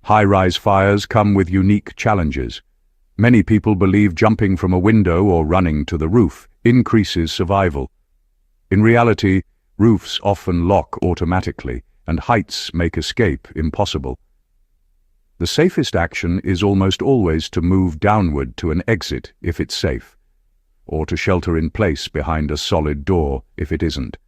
High-rise fires come with unique challenges. Many people believe jumping from a window or running to the roof increases survival. In reality, Roofs often lock automatically, and heights make escape impossible. The safest action is almost always to move downward to an exit if it's safe, or to shelter in place behind a solid door if it isn't.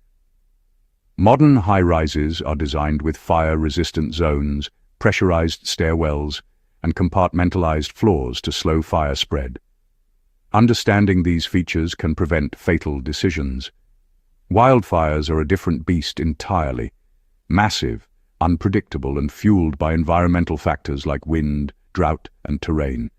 Modern high-rises are designed with fire-resistant zones, pressurized stairwells, and compartmentalized floors to slow fire spread. Understanding these features can prevent fatal decisions. Wildfires are a different beast entirely. Massive, unpredictable, and fueled by environmental factors like wind, drought, and terrain.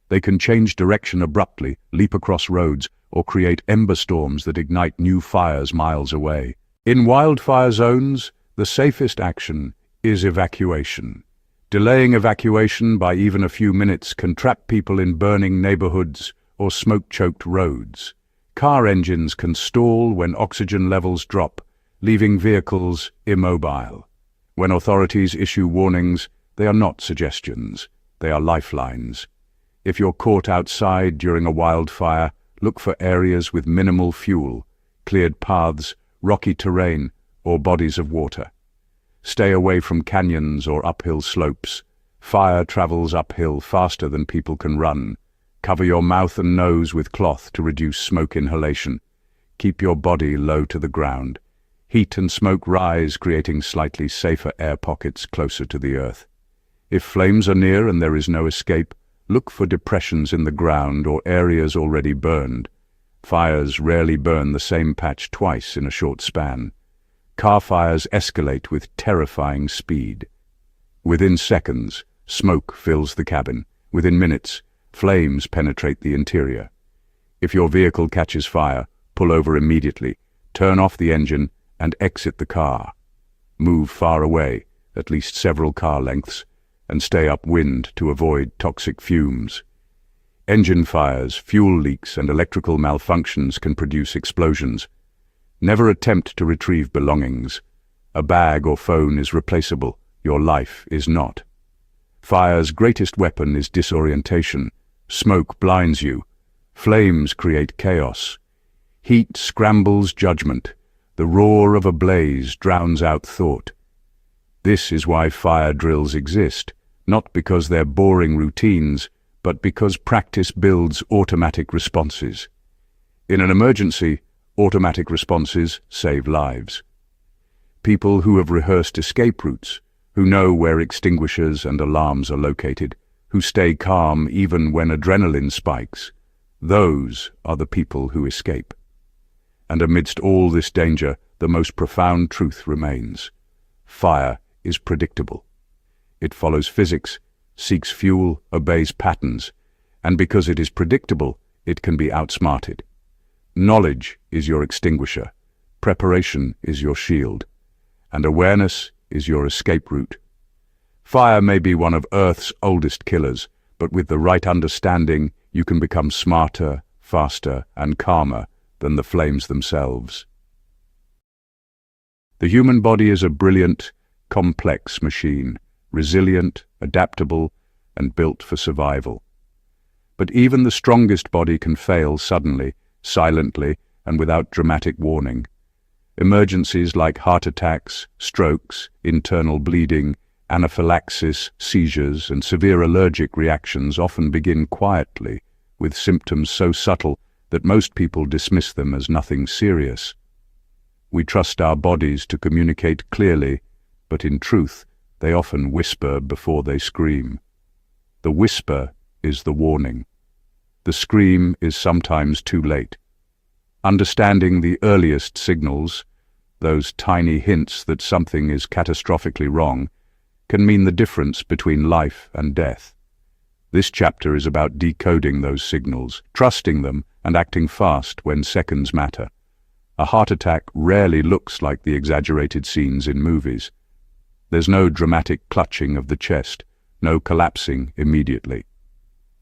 They can change direction abruptly, leap across roads, or create ember storms that ignite new fires miles away. In wildfire zones, the safest action is evacuation. Delaying evacuation by even a few minutes can trap people in burning neighborhoods or smoke-choked roads. Car engines can stall when oxygen levels drop, leaving vehicles immobile. When authorities issue warnings, they are not suggestions, they are lifelines. If you're caught outside during a wildfire, look for areas with minimal fuel, cleared paths, rocky terrain, or bodies of water. Stay away from canyons or uphill slopes. Fire travels uphill faster than people can run. Cover your mouth and nose with cloth to reduce smoke inhalation. Keep your body low to the ground. Heat and smoke rise, creating slightly safer air pockets closer to the earth. If flames are near and there is no escape, look for depressions in the ground or areas already burned. Fires rarely burn the same patch twice in a short span. Car fires escalate with terrifying speed. Within seconds, smoke fills the cabin. Within minutes, flames penetrate the interior. If your vehicle catches fire, pull over immediately, turn off the engine, and exit the car. Move far away, at least several car lengths, and stay upwind to avoid toxic fumes. Engine fires, fuel leaks, and electrical malfunctions can produce explosions. Never attempt to retrieve belongings. A bag or phone is replaceable. Your life is not. Fire's greatest weapon is disorientation. Smoke blinds you. Flames create chaos. Heat scrambles judgment. The roar of a blaze drowns out thought. This is why fire drills exist, not because they're boring routines, but because practice builds automatic responses. In an emergency, automatic responses save lives. People who have rehearsed escape routes, who know where extinguishers and alarms are located, who stay calm even when adrenaline spikes, those are the people who escape. And amidst all this danger, the most profound truth remains. Fire is predictable. It follows physics, seeks fuel, obeys patterns, and because it is predictable, it can be outsmarted. Knowledge is your extinguisher, preparation is your shield, and awareness is your escape route. Fire may be one of Earth's oldest killers, but with the right understanding, you can become smarter, faster, and calmer than the flames themselves. The human body is a brilliant, complex machine, resilient, adaptable, and built for survival. But even the strongest body can fail suddenly, silently, and without dramatic warning. Emergencies like heart attacks, strokes, internal bleeding, anaphylaxis, seizures, and severe allergic reactions often begin quietly, with symptoms so subtle that most people dismiss them as nothing serious. We trust our bodies to communicate clearly, but in truth, they often whisper before they scream. The whisper is the warning. The scream is sometimes too late. Understanding the earliest signals, those tiny hints that something is catastrophically wrong, can mean the difference between life and death. This chapter is about decoding those signals, trusting them, and acting fast when seconds matter. A heart attack rarely looks like the exaggerated scenes in movies. There's no dramatic clutching of the chest, no collapsing immediately.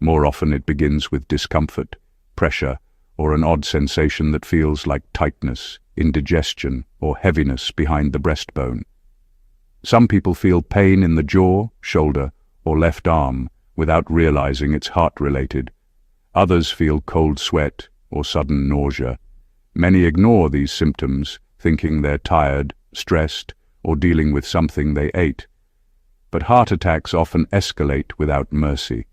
More often it begins with discomfort, pressure, or an odd sensation that feels like tightness, indigestion, or heaviness behind the breastbone. Some people feel pain in the jaw, shoulder, or left arm without realizing it's heart-related. Others feel cold sweat or sudden nausea. Many ignore these symptoms, thinking they're tired, stressed, or dealing with something they ate. But heart attacks often escalate without mercy.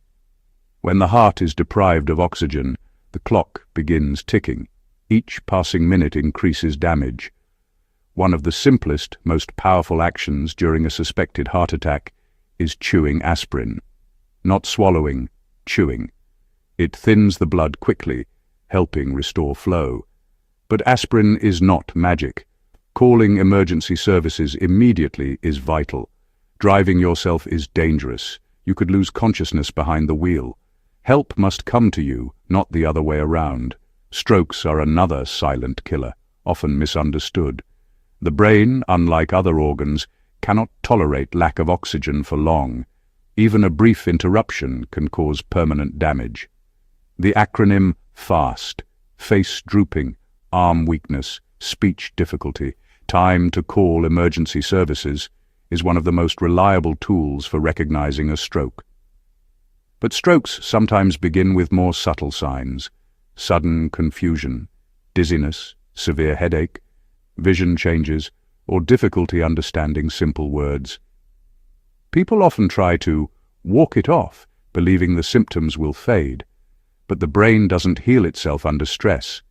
When the heart is deprived of oxygen, the clock begins ticking. Each passing minute increases damage. One of the simplest, most powerful actions during a suspected heart attack is chewing aspirin. Not swallowing, chewing. It thins the blood quickly, helping restore flow. But aspirin is not magic. Calling emergency services immediately is vital. Driving yourself is dangerous. You could lose consciousness behind the wheel. Help must come to you, not the other way around. Strokes are another silent killer, often misunderstood. The brain, unlike other organs, cannot tolerate lack of oxygen for long. Even a brief interruption can cause permanent damage. The acronym FAST, face drooping, arm weakness, speech difficulty, time to call emergency services, is one of the most reliable tools for recognizing a stroke. But strokes sometimes begin with more subtle signs: sudden confusion, dizziness, severe headache, vision changes, or difficulty understanding simple words. People often try to walk it off, believing the symptoms will fade. But the brain doesn't heal itself under stress.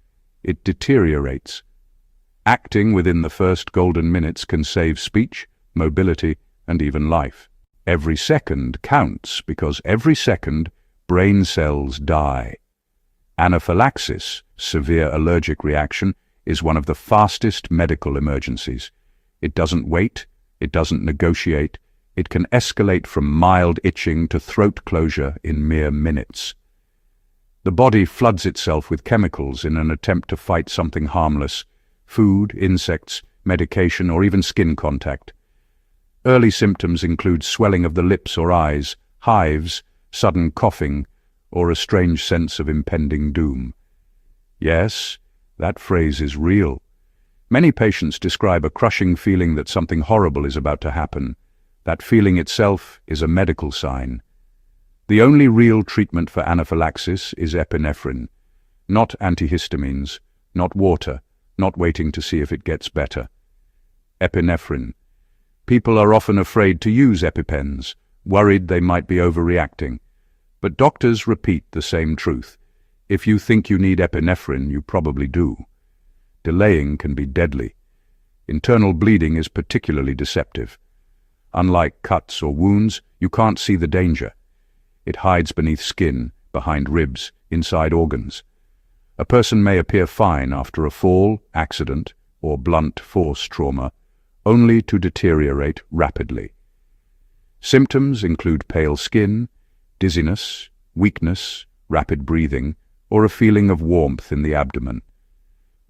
It deteriorates. Acting within the first golden minutes can save speech, mobility, and even life. Every second counts because every second brain cells die. Anaphylaxis, severe allergic reaction, is one of the fastest medical emergencies. It doesn't wait, it doesn't negotiate, it can escalate from mild itching to throat closure in mere minutes. The body floods itself with chemicals in an attempt to fight something harmless: food, insects, medication, or even skin contact. Early symptoms include swelling of the lips or eyes, hives, sudden coughing, or a strange sense of impending doom. Yes, that phrase is real. Many patients describe a crushing feeling that something horrible is about to happen. That feeling itself is a medical sign. The only real treatment for anaphylaxis is epinephrine, not antihistamines, not water, not waiting to see if it gets better. Epinephrine. People are often afraid to use EpiPens, worried they might be overreacting. But doctors repeat the same truth. If you think you need epinephrine, you probably do. Delaying can be deadly. Internal bleeding is particularly deceptive. Unlike cuts or wounds, you can't see the danger. It hides beneath skin, behind ribs, inside organs. A person may appear fine after a fall, accident, or blunt force trauma, only to deteriorate rapidly. Symptoms include pale skin, dizziness, weakness, rapid breathing, or a feeling of warmth in the abdomen.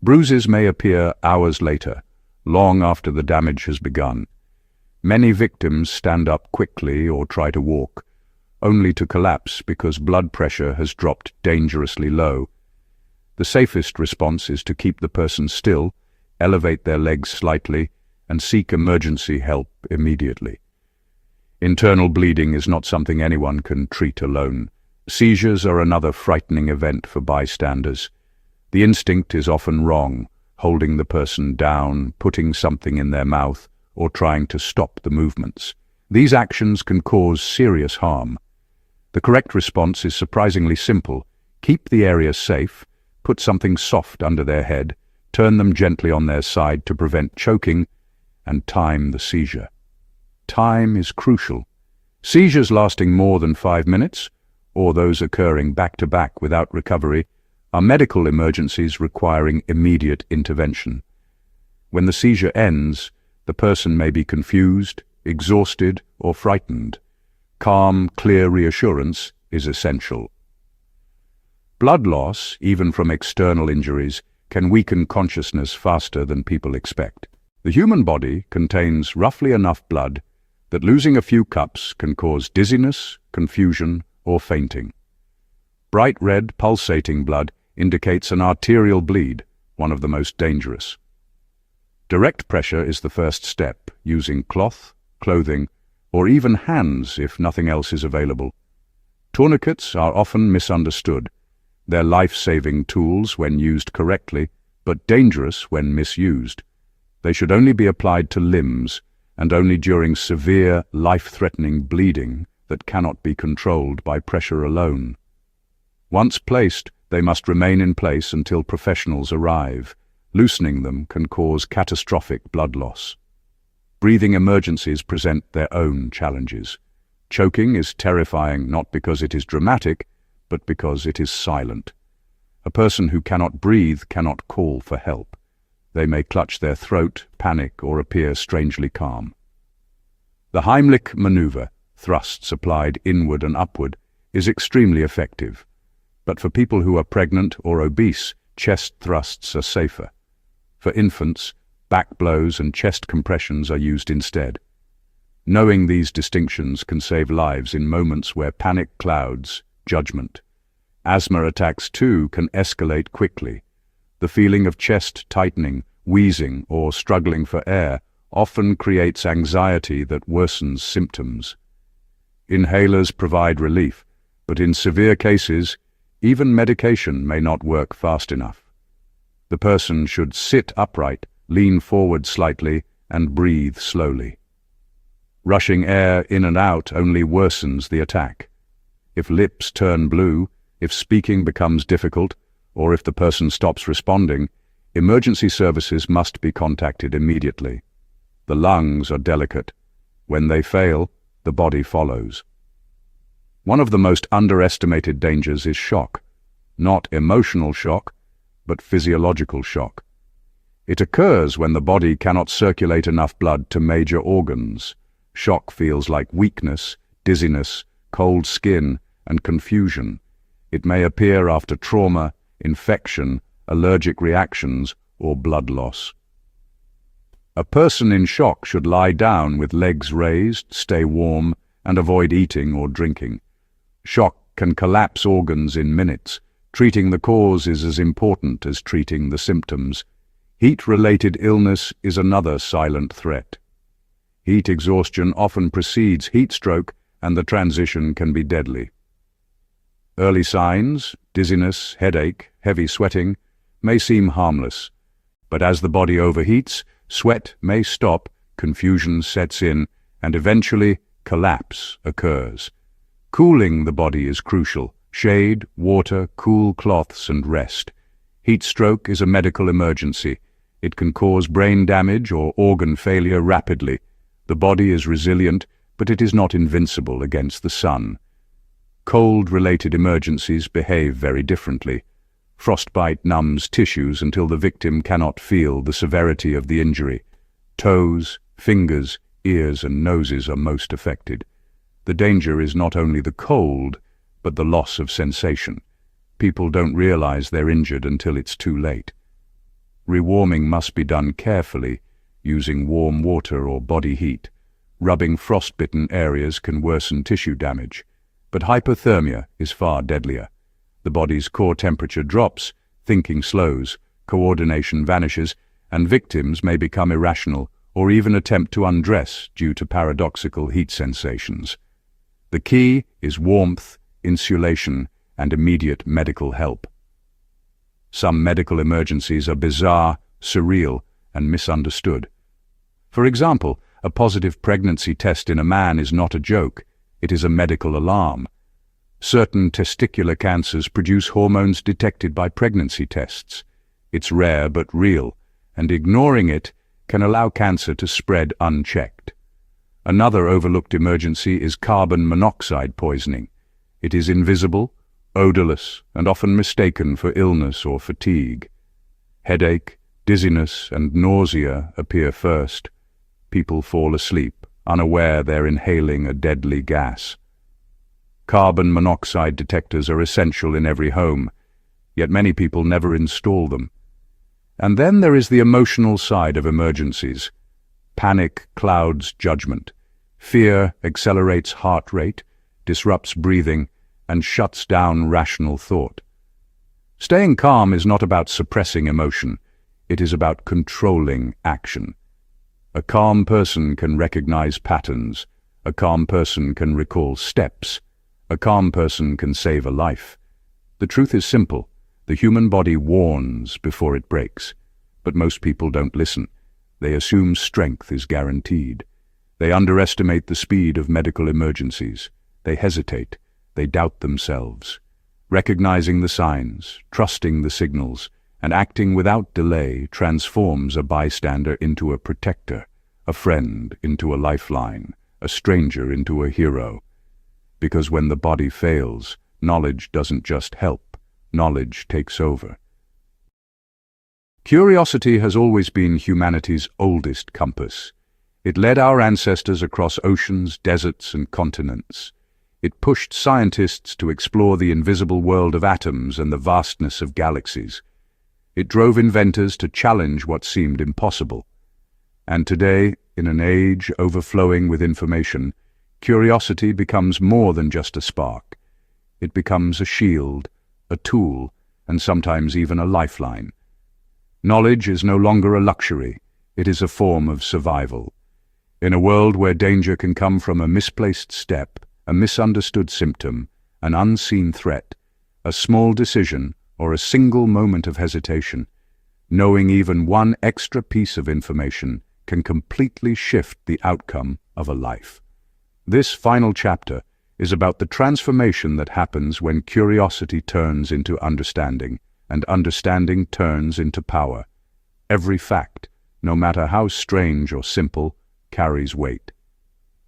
Bruises may appear hours later, long after the damage has begun. Many victims stand up quickly or try to walk, only to collapse because blood pressure has dropped dangerously low. The safest response is to keep the person still, elevate their legs slightly, and seek emergency help immediately. Internal bleeding is not something anyone can treat alone. Seizures are another frightening event for bystanders. The instinct is often wrong, holding the person down, putting something in their mouth, or trying to stop the movements. These actions can cause serious harm. The correct response is surprisingly simple. Keep the area safe, put something soft under their head, turn them gently on their side to prevent choking, and time the seizure. Time is crucial. Seizures lasting more than 5 minutes, or those occurring back-to-back without recovery, are medical emergencies requiring immediate intervention. When the seizure ends, the person may be confused, exhausted, or frightened. Calm, clear reassurance is essential. Blood loss, even from external injuries, can weaken consciousness faster than people expect. The human body contains roughly enough blood that losing a few cups can cause dizziness, confusion, or fainting. Bright red, pulsating blood indicates an arterial bleed, one of the most dangerous. Direct pressure is the first step, using cloth, clothing, or even hands if nothing else is available. Tourniquets are often misunderstood. They're life-saving tools when used correctly, but dangerous when misused. They should only be applied to limbs, and only during severe, life-threatening bleeding that cannot be controlled by pressure alone. Once placed, they must remain in place until professionals arrive. Loosening them can cause catastrophic blood loss. Breathing emergencies present their own challenges. Choking is terrifying not because it is dramatic, but because it is silent. A person who cannot breathe cannot call for help. They may clutch their throat, panic, or appear strangely calm. The Heimlich maneuver, thrusts applied inward and upward, is extremely effective. But for people who are pregnant or obese, chest thrusts are safer. For infants, back blows and chest compressions are used instead. Knowing these distinctions can save lives in moments where panic clouds judgment. Asthma attacks too can escalate quickly. The feeling of chest tightening, wheezing, or struggling for air often creates anxiety that worsens symptoms. Inhalers provide relief, but in severe cases, even medication may not work fast enough. The person should sit upright, lean forward slightly, and breathe slowly. Rushing air in and out only worsens the attack. If lips turn blue, if speaking becomes difficult, or if the person stops responding, emergency services must be contacted immediately. The lungs are delicate. When they fail, the body follows. One of the most underestimated dangers is shock. Not emotional shock, but physiological shock. It occurs when the body cannot circulate enough blood to major organs. Shock feels like weakness, dizziness, cold skin, and confusion. It may appear after trauma, infection, allergic reactions, or blood loss. A person in shock should lie down with legs raised, stay warm, and avoid eating or drinking. Shock can collapse organs in minutes. Treating the cause is as important as treating the symptoms. Heat-related illness is another silent threat. Heat exhaustion often precedes heat stroke, and the transition can be deadly. Early signs, dizziness, headache, heavy sweating, may seem harmless, but as the body overheats, sweat may stop, confusion sets in, and eventually collapse occurs. Cooling the body is crucial. Shade, water, cool cloths, and rest. Heat stroke is a medical emergency. It can cause brain damage or organ failure rapidly. The body is resilient, but it is not invincible against the sun. Cold-related emergencies behave very differently. Frostbite numbs tissues until the victim cannot feel the severity of the injury. Toes, fingers, ears, and noses are most affected. The danger is not only the cold, but the loss of sensation. People don't realize they're injured until it's too late. Rewarming must be done carefully, using warm water or body heat. Rubbing frostbitten areas can worsen tissue damage, but hypothermia is far deadlier. The body's core temperature drops, thinking slows, coordination vanishes, and victims may become irrational or even attempt to undress due to paradoxical heat sensations. The key is warmth, insulation, and immediate medical help. Some medical emergencies are bizarre, surreal, and misunderstood. For example, a positive pregnancy test in a man is not a joke, it is a medical alarm. Certain testicular cancers produce hormones detected by pregnancy tests. It's rare but real, and ignoring it can allow cancer to spread unchecked. Another overlooked emergency is carbon monoxide poisoning. It is invisible, odorless, and often mistaken for illness or fatigue. Headache, dizziness, and nausea appear first. People fall asleep, unaware they're inhaling a deadly gas. Carbon monoxide detectors are essential in every home, yet many people never install them. And then there is the emotional side of emergencies. Panic clouds judgment. Fear accelerates heart rate, disrupts breathing, and shuts down rational thought. Staying calm is not about suppressing emotion. It is about controlling action. A calm person can recognize patterns. A calm person can recall steps. A calm person can save a life. The truth is simple. The human body warns before it breaks. But most people don't listen. They assume strength is guaranteed. They underestimate the speed of medical emergencies. They hesitate. They doubt themselves. Recognizing the signs, trusting the signals, and acting without delay transforms a bystander into a protector, a friend into a lifeline, a stranger into a hero. Because when the body fails, knowledge doesn't just help, knowledge takes over. Curiosity has always been humanity's oldest compass. It led our ancestors across oceans, deserts, and continents. It pushed scientists to explore the invisible world of atoms and the vastness of galaxies. It drove inventors to challenge what seemed impossible. And today, in an age overflowing with information, curiosity becomes more than just a spark. It becomes a shield, a tool, and sometimes even a lifeline. Knowledge is no longer a luxury. It is a form of survival. In a world where danger can come from a misplaced step, a misunderstood symptom, an unseen threat, a small decision, or a single moment of hesitation, knowing even one extra piece of information can completely shift the outcome of a life. This final chapter is about the transformation that happens when curiosity turns into understanding, and understanding turns into power. Every fact, no matter how strange or simple, carries weight.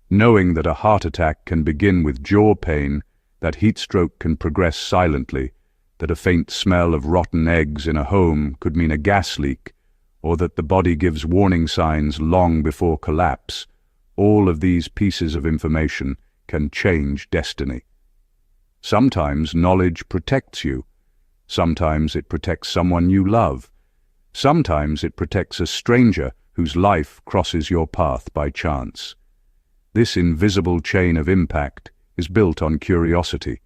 Knowing that a heart attack can begin with jaw pain, that heat stroke can progress silently, that a faint smell of rotten eggs in a home could mean a gas leak, or that the body gives warning signs long before collapse, all of these pieces of information can change destiny. Sometimes knowledge protects you. Sometimes it protects someone you love. Sometimes it protects a stranger whose life crosses your path by chance. This invisible chain of impact is built on curiosity,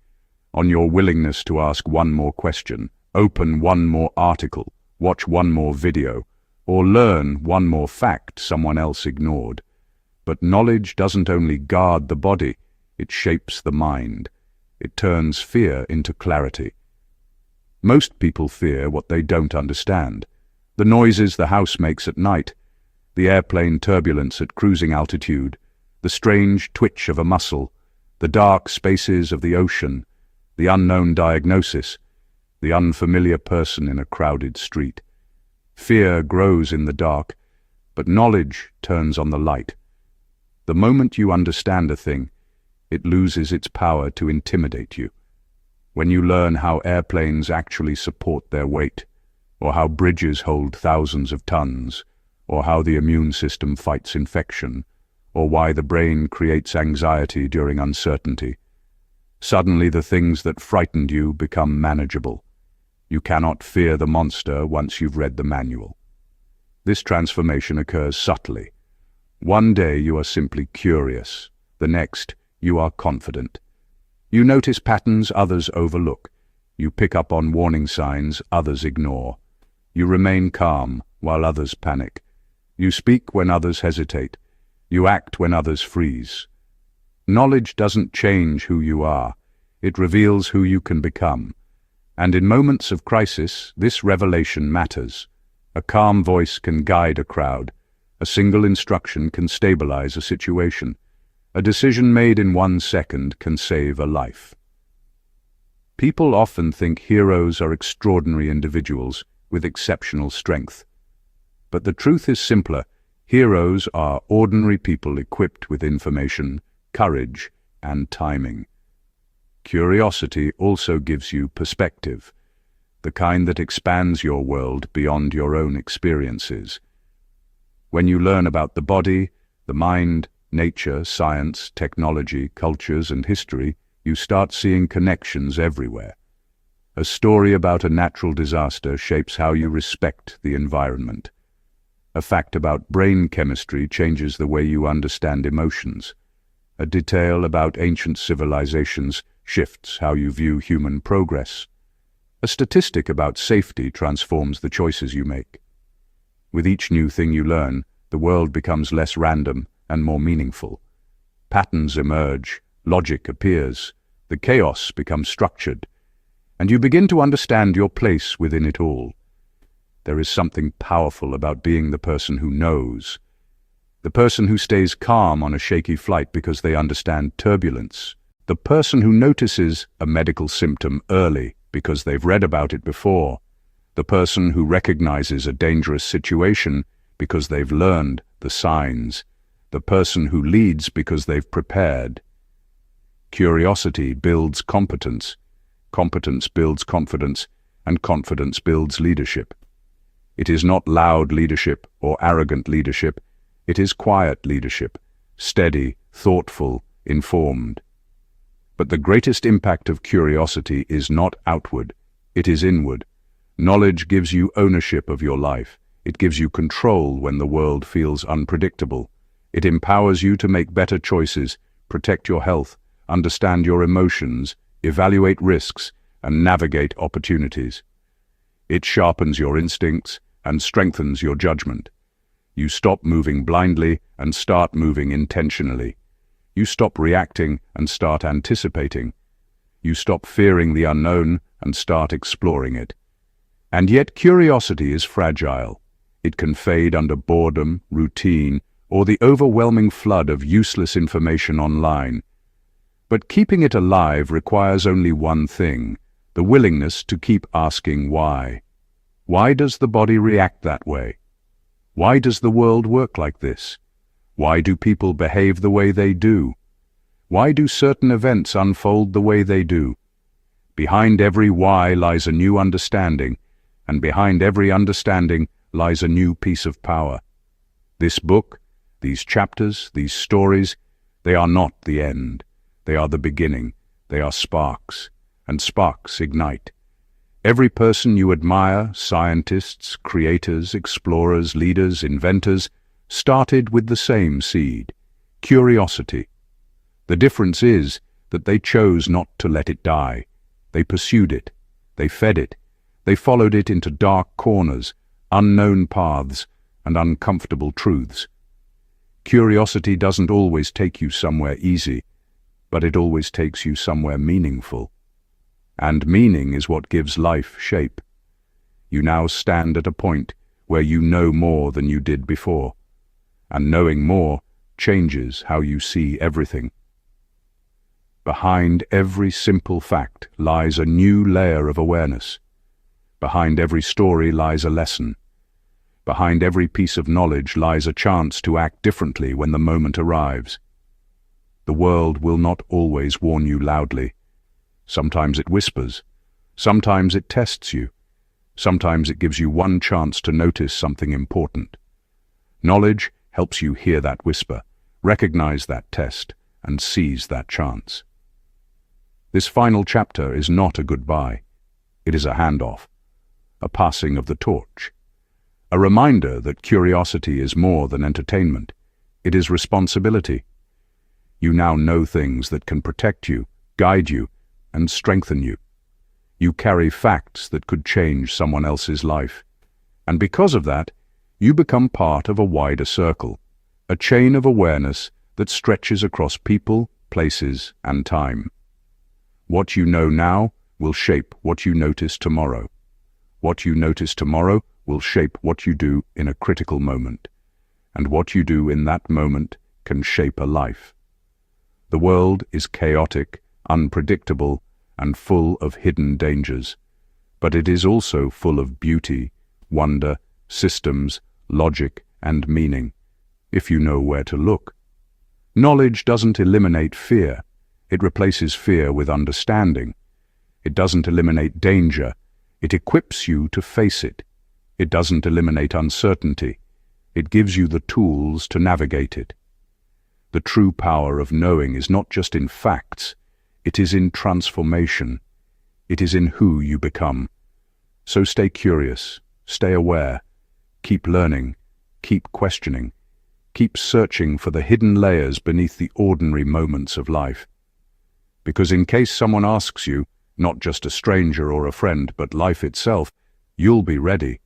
on your willingness to ask one more question, open one more article, watch one more video, or learn one more fact someone else ignored. But knowledge doesn't only guard the body, it shapes the mind. It turns fear into clarity. Most people fear what they don't understand. The noises the house makes at night, the airplane turbulence at cruising altitude, the strange twitch of a muscle, the dark spaces of the ocean, the unknown diagnosis, the unfamiliar person in a crowded street. Fear grows in the dark, but knowledge turns on the light. The moment you understand a thing, it loses its power to intimidate you. When you learn how airplanes actually support their weight, or how bridges hold thousands of tons, or how the immune system fights infection, or why the brain creates anxiety during uncertainty, suddenly the things that frightened you become manageable. You cannot fear the monster once you've read the manual. This transformation occurs subtly. One day you are simply curious. The next, you are confident. You notice patterns others overlook. You pick up on warning signs others ignore. You remain calm while others panic. You speak when others hesitate. You act when others freeze. Knowledge doesn't change who you are. It reveals who you can become. And in moments of crisis, this revelation matters. A calm voice can guide a crowd. A single instruction can stabilize a situation. A decision made in 1 second can save a life. People often think heroes are extraordinary individuals with exceptional strength. But the truth is simpler. Heroes are ordinary people equipped with information, courage, and timing. Curiosity also gives you perspective, the kind that expands your world beyond your own experiences. When you learn about the body, the mind, nature, science, technology, cultures, and history, you start seeing connections everywhere. A story about a natural disaster shapes how you respect the environment. A fact about brain chemistry changes the way you understand emotions. A detail about ancient civilizations shifts how you view human progress. A statistic about safety transforms the choices you make. With each new thing you learn, the world becomes less random and more meaningful. Patterns emerge, logic appears, the chaos becomes structured, and you begin to understand your place within it all. There is something powerful about being the person who knows. The person who stays calm on a shaky flight because they understand turbulence. The person who notices a medical symptom early because they've read about it before. The person who recognizes a dangerous situation because they've learned the signs. The person who leads because they've prepared. Curiosity builds competence. Competence builds confidence, and confidence builds leadership. It is not loud leadership or arrogant leadership. It is quiet leadership, steady, thoughtful, informed. But the greatest impact of curiosity is not outward, it is inward. Knowledge gives you ownership of your life. It gives you control when the world feels unpredictable. It empowers you to make better choices, protect your health, understand your emotions, evaluate risks, and navigate opportunities. It sharpens your instincts and strengthens your judgment. You stop moving blindly and start moving intentionally. You stop reacting and start anticipating. You stop fearing the unknown and start exploring it. And yet curiosity is fragile. It can fade under boredom, routine, or the overwhelming flood of useless information online. But keeping it alive requires only one thing: the willingness to keep asking why. Why does the body react that way? Why does the world work like this? Why do people behave the way they do? Why do certain events unfold the way they do? Behind every why lies a new understanding, and behind every understanding lies a new piece of power. This book, these chapters, these stories, they are not the end. They are the beginning. They are sparks, and sparks ignite. Every person you admire, scientists, creators, explorers, leaders, inventors, started with the same seed: curiosity. The difference is that they chose not to let it die. They pursued it. They fed it. They followed it into dark corners, unknown paths, and uncomfortable truths. Curiosity doesn't always take you somewhere easy, but it always takes you somewhere meaningful. And meaning is what gives life shape. You now stand at a point where you know more than you did before, and knowing more changes how you see everything. Behind every simple fact lies a new layer of awareness. Behind every story lies a lesson. Behind every piece of knowledge lies a chance to act differently when the moment arrives. The world will not always warn you loudly. Sometimes it whispers. Sometimes it tests you. Sometimes it gives you one chance to notice something important. Knowledge helps you hear that whisper, recognize that test, and seize that chance. This final chapter is not a goodbye. It is a handoff, a passing of the torch, a reminder that curiosity is more than entertainment. It is responsibility. You now know things that can protect you, guide you, and strengthen you. You carry facts that could change someone else's life. And because of that, you become part of a wider circle, a chain of awareness that stretches across people, places, and time. What you know now will shape what you notice tomorrow. What you notice tomorrow will shape what you do in a critical moment. And what you do in that moment can shape a life. The world is chaotic, unpredictable, and full of hidden dangers, but it is also full of beauty, wonder, systems, logic, and meaning, if you know where to look. Knowledge doesn't eliminate fear. It replaces fear with understanding. It doesn't eliminate danger. It equips you to face it. It doesn't eliminate uncertainty. It gives you the tools to navigate it. The true power of knowing is not just in facts. It is in transformation. It is in who you become. So stay curious, stay aware, keep learning, keep questioning, keep searching for the hidden layers beneath the ordinary moments of life. Because in case someone asks you, not just a stranger or a friend, but life itself, you'll be ready.